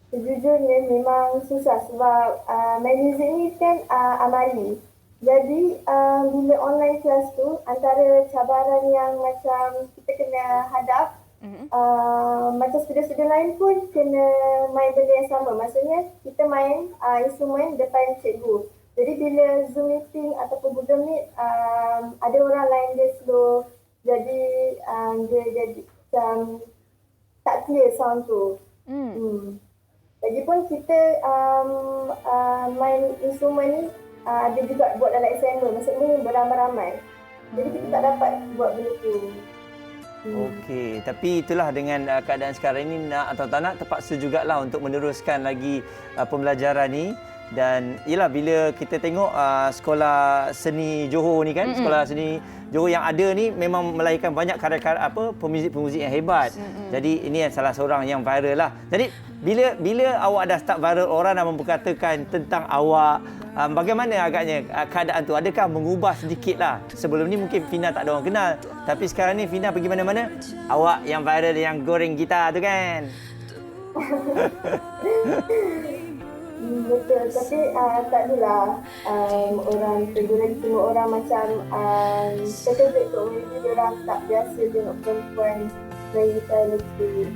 Sejujurnya memang susah sebab main muzik ni kan amali. Jadi bila online kelas tu antara cabaran yang macam kita kena hadap, macam student-student lain pun kena main benda yang sama. Maksudnya kita main instrumen depan cikgu. Jadi bila Zoom meeting ataupun Google Meet, ada orang lain dia slow. Jadi dia jadi macam tak clear sound tu. Lagipun kita main instrumen ni ada juga buat dalam assembly, maksudnya beramai-ramai. Jadi kita tak dapat buat benda tu. Okey, tapi itulah dengan keadaan sekarang ini nak atau tak nak terpaksa jugalah untuk meneruskan lagi pembelajaran ni. Dan ialah bila kita tengok sekolah seni Johor ni kan, sekolah seni Johor yang ada ni memang melahirkan banyak karya-karya pemuzik-pemuzik yang hebat. Jadi ini salah seorang yang viral lah. Jadi bila awak dah start viral, orang dah memperkatakan tentang awak, bagaimana agaknya keadaan tu? Adakah mengubah sedikit lah? Sebelum ni mungkin Fina tak ada orang kenal, tapi sekarang ni Fina pergi mana-mana, awak yang viral yang goreng gitar tu kan. Betul, tapi tak adalah orang tegur lagi, semua orang macam terkejut tu. Maybe dia orang tak biasa tengok perempuan main gitar elektrik.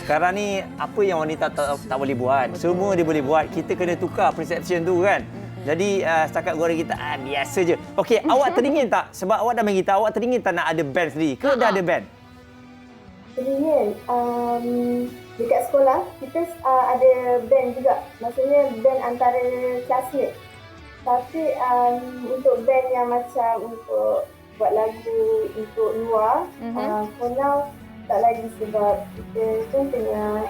Sekarang ni apa yang wanita tak boleh buat, semua dia boleh buat. Kita kena tukar perception tu kan. Jadi setakat goreng gitar biasa je. Okey, awak teringin tak sebab awak dah main gitar, awak teringin tak nak ada band sendiri ke dah ada band? Teringin. Dekat sekolah kita ada band juga. Maksudnya band antara classmate. Tapi untuk band yang macam untuk buat lagu untuk luar, for now tak lagi sebab kita pun tengah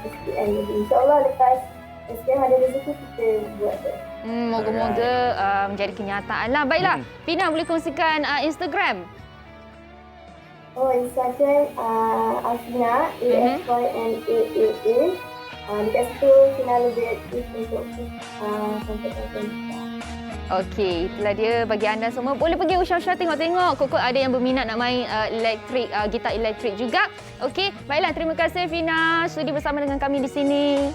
SPM. InsyaAllah lepas SPM ada rezeki kita buat tu. Moga-moga menjadi kenyataan lah. Baiklah, Fina boleh kongsikan Instagram? Instagram Afina, AFYNAAA. Dekat situ Fina lebih aktif untuk konten-konten. Okey, itulah dia bagi anda semua. Boleh pergi usah-usah tengok-tengok. Kok ada yang berminat nak main gitar elektrik juga. Okey, baiklah, terima kasih Fina sudi bersama dengan kami di sini.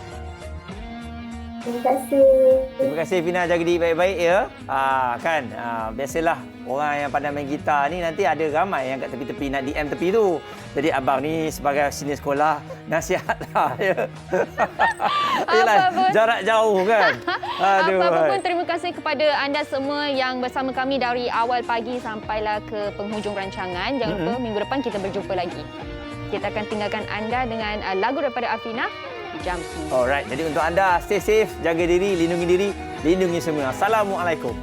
Terima kasih. Terima kasih Fina, jaga diri baik-baik ya. Biasalah orang yang pandai main gitar ni nanti ada ramai yang kat tepi-tepi nak DM tepi tu. Jadi abang ni sebagai senior sekolah nasihatlah ya. Yalah, jarak jauh kan. Apa pun terima kasih kepada anda semua yang bersama kami dari awal pagi sampailah ke penghujung rancangan. Jangan lupa minggu depan kita berjumpa lagi. Kita akan tinggalkan anda dengan lagu daripada Afina, Jumpy. Alright, jadi untuk anda stay safe, jaga diri, lindungi semua. Assalamualaikum.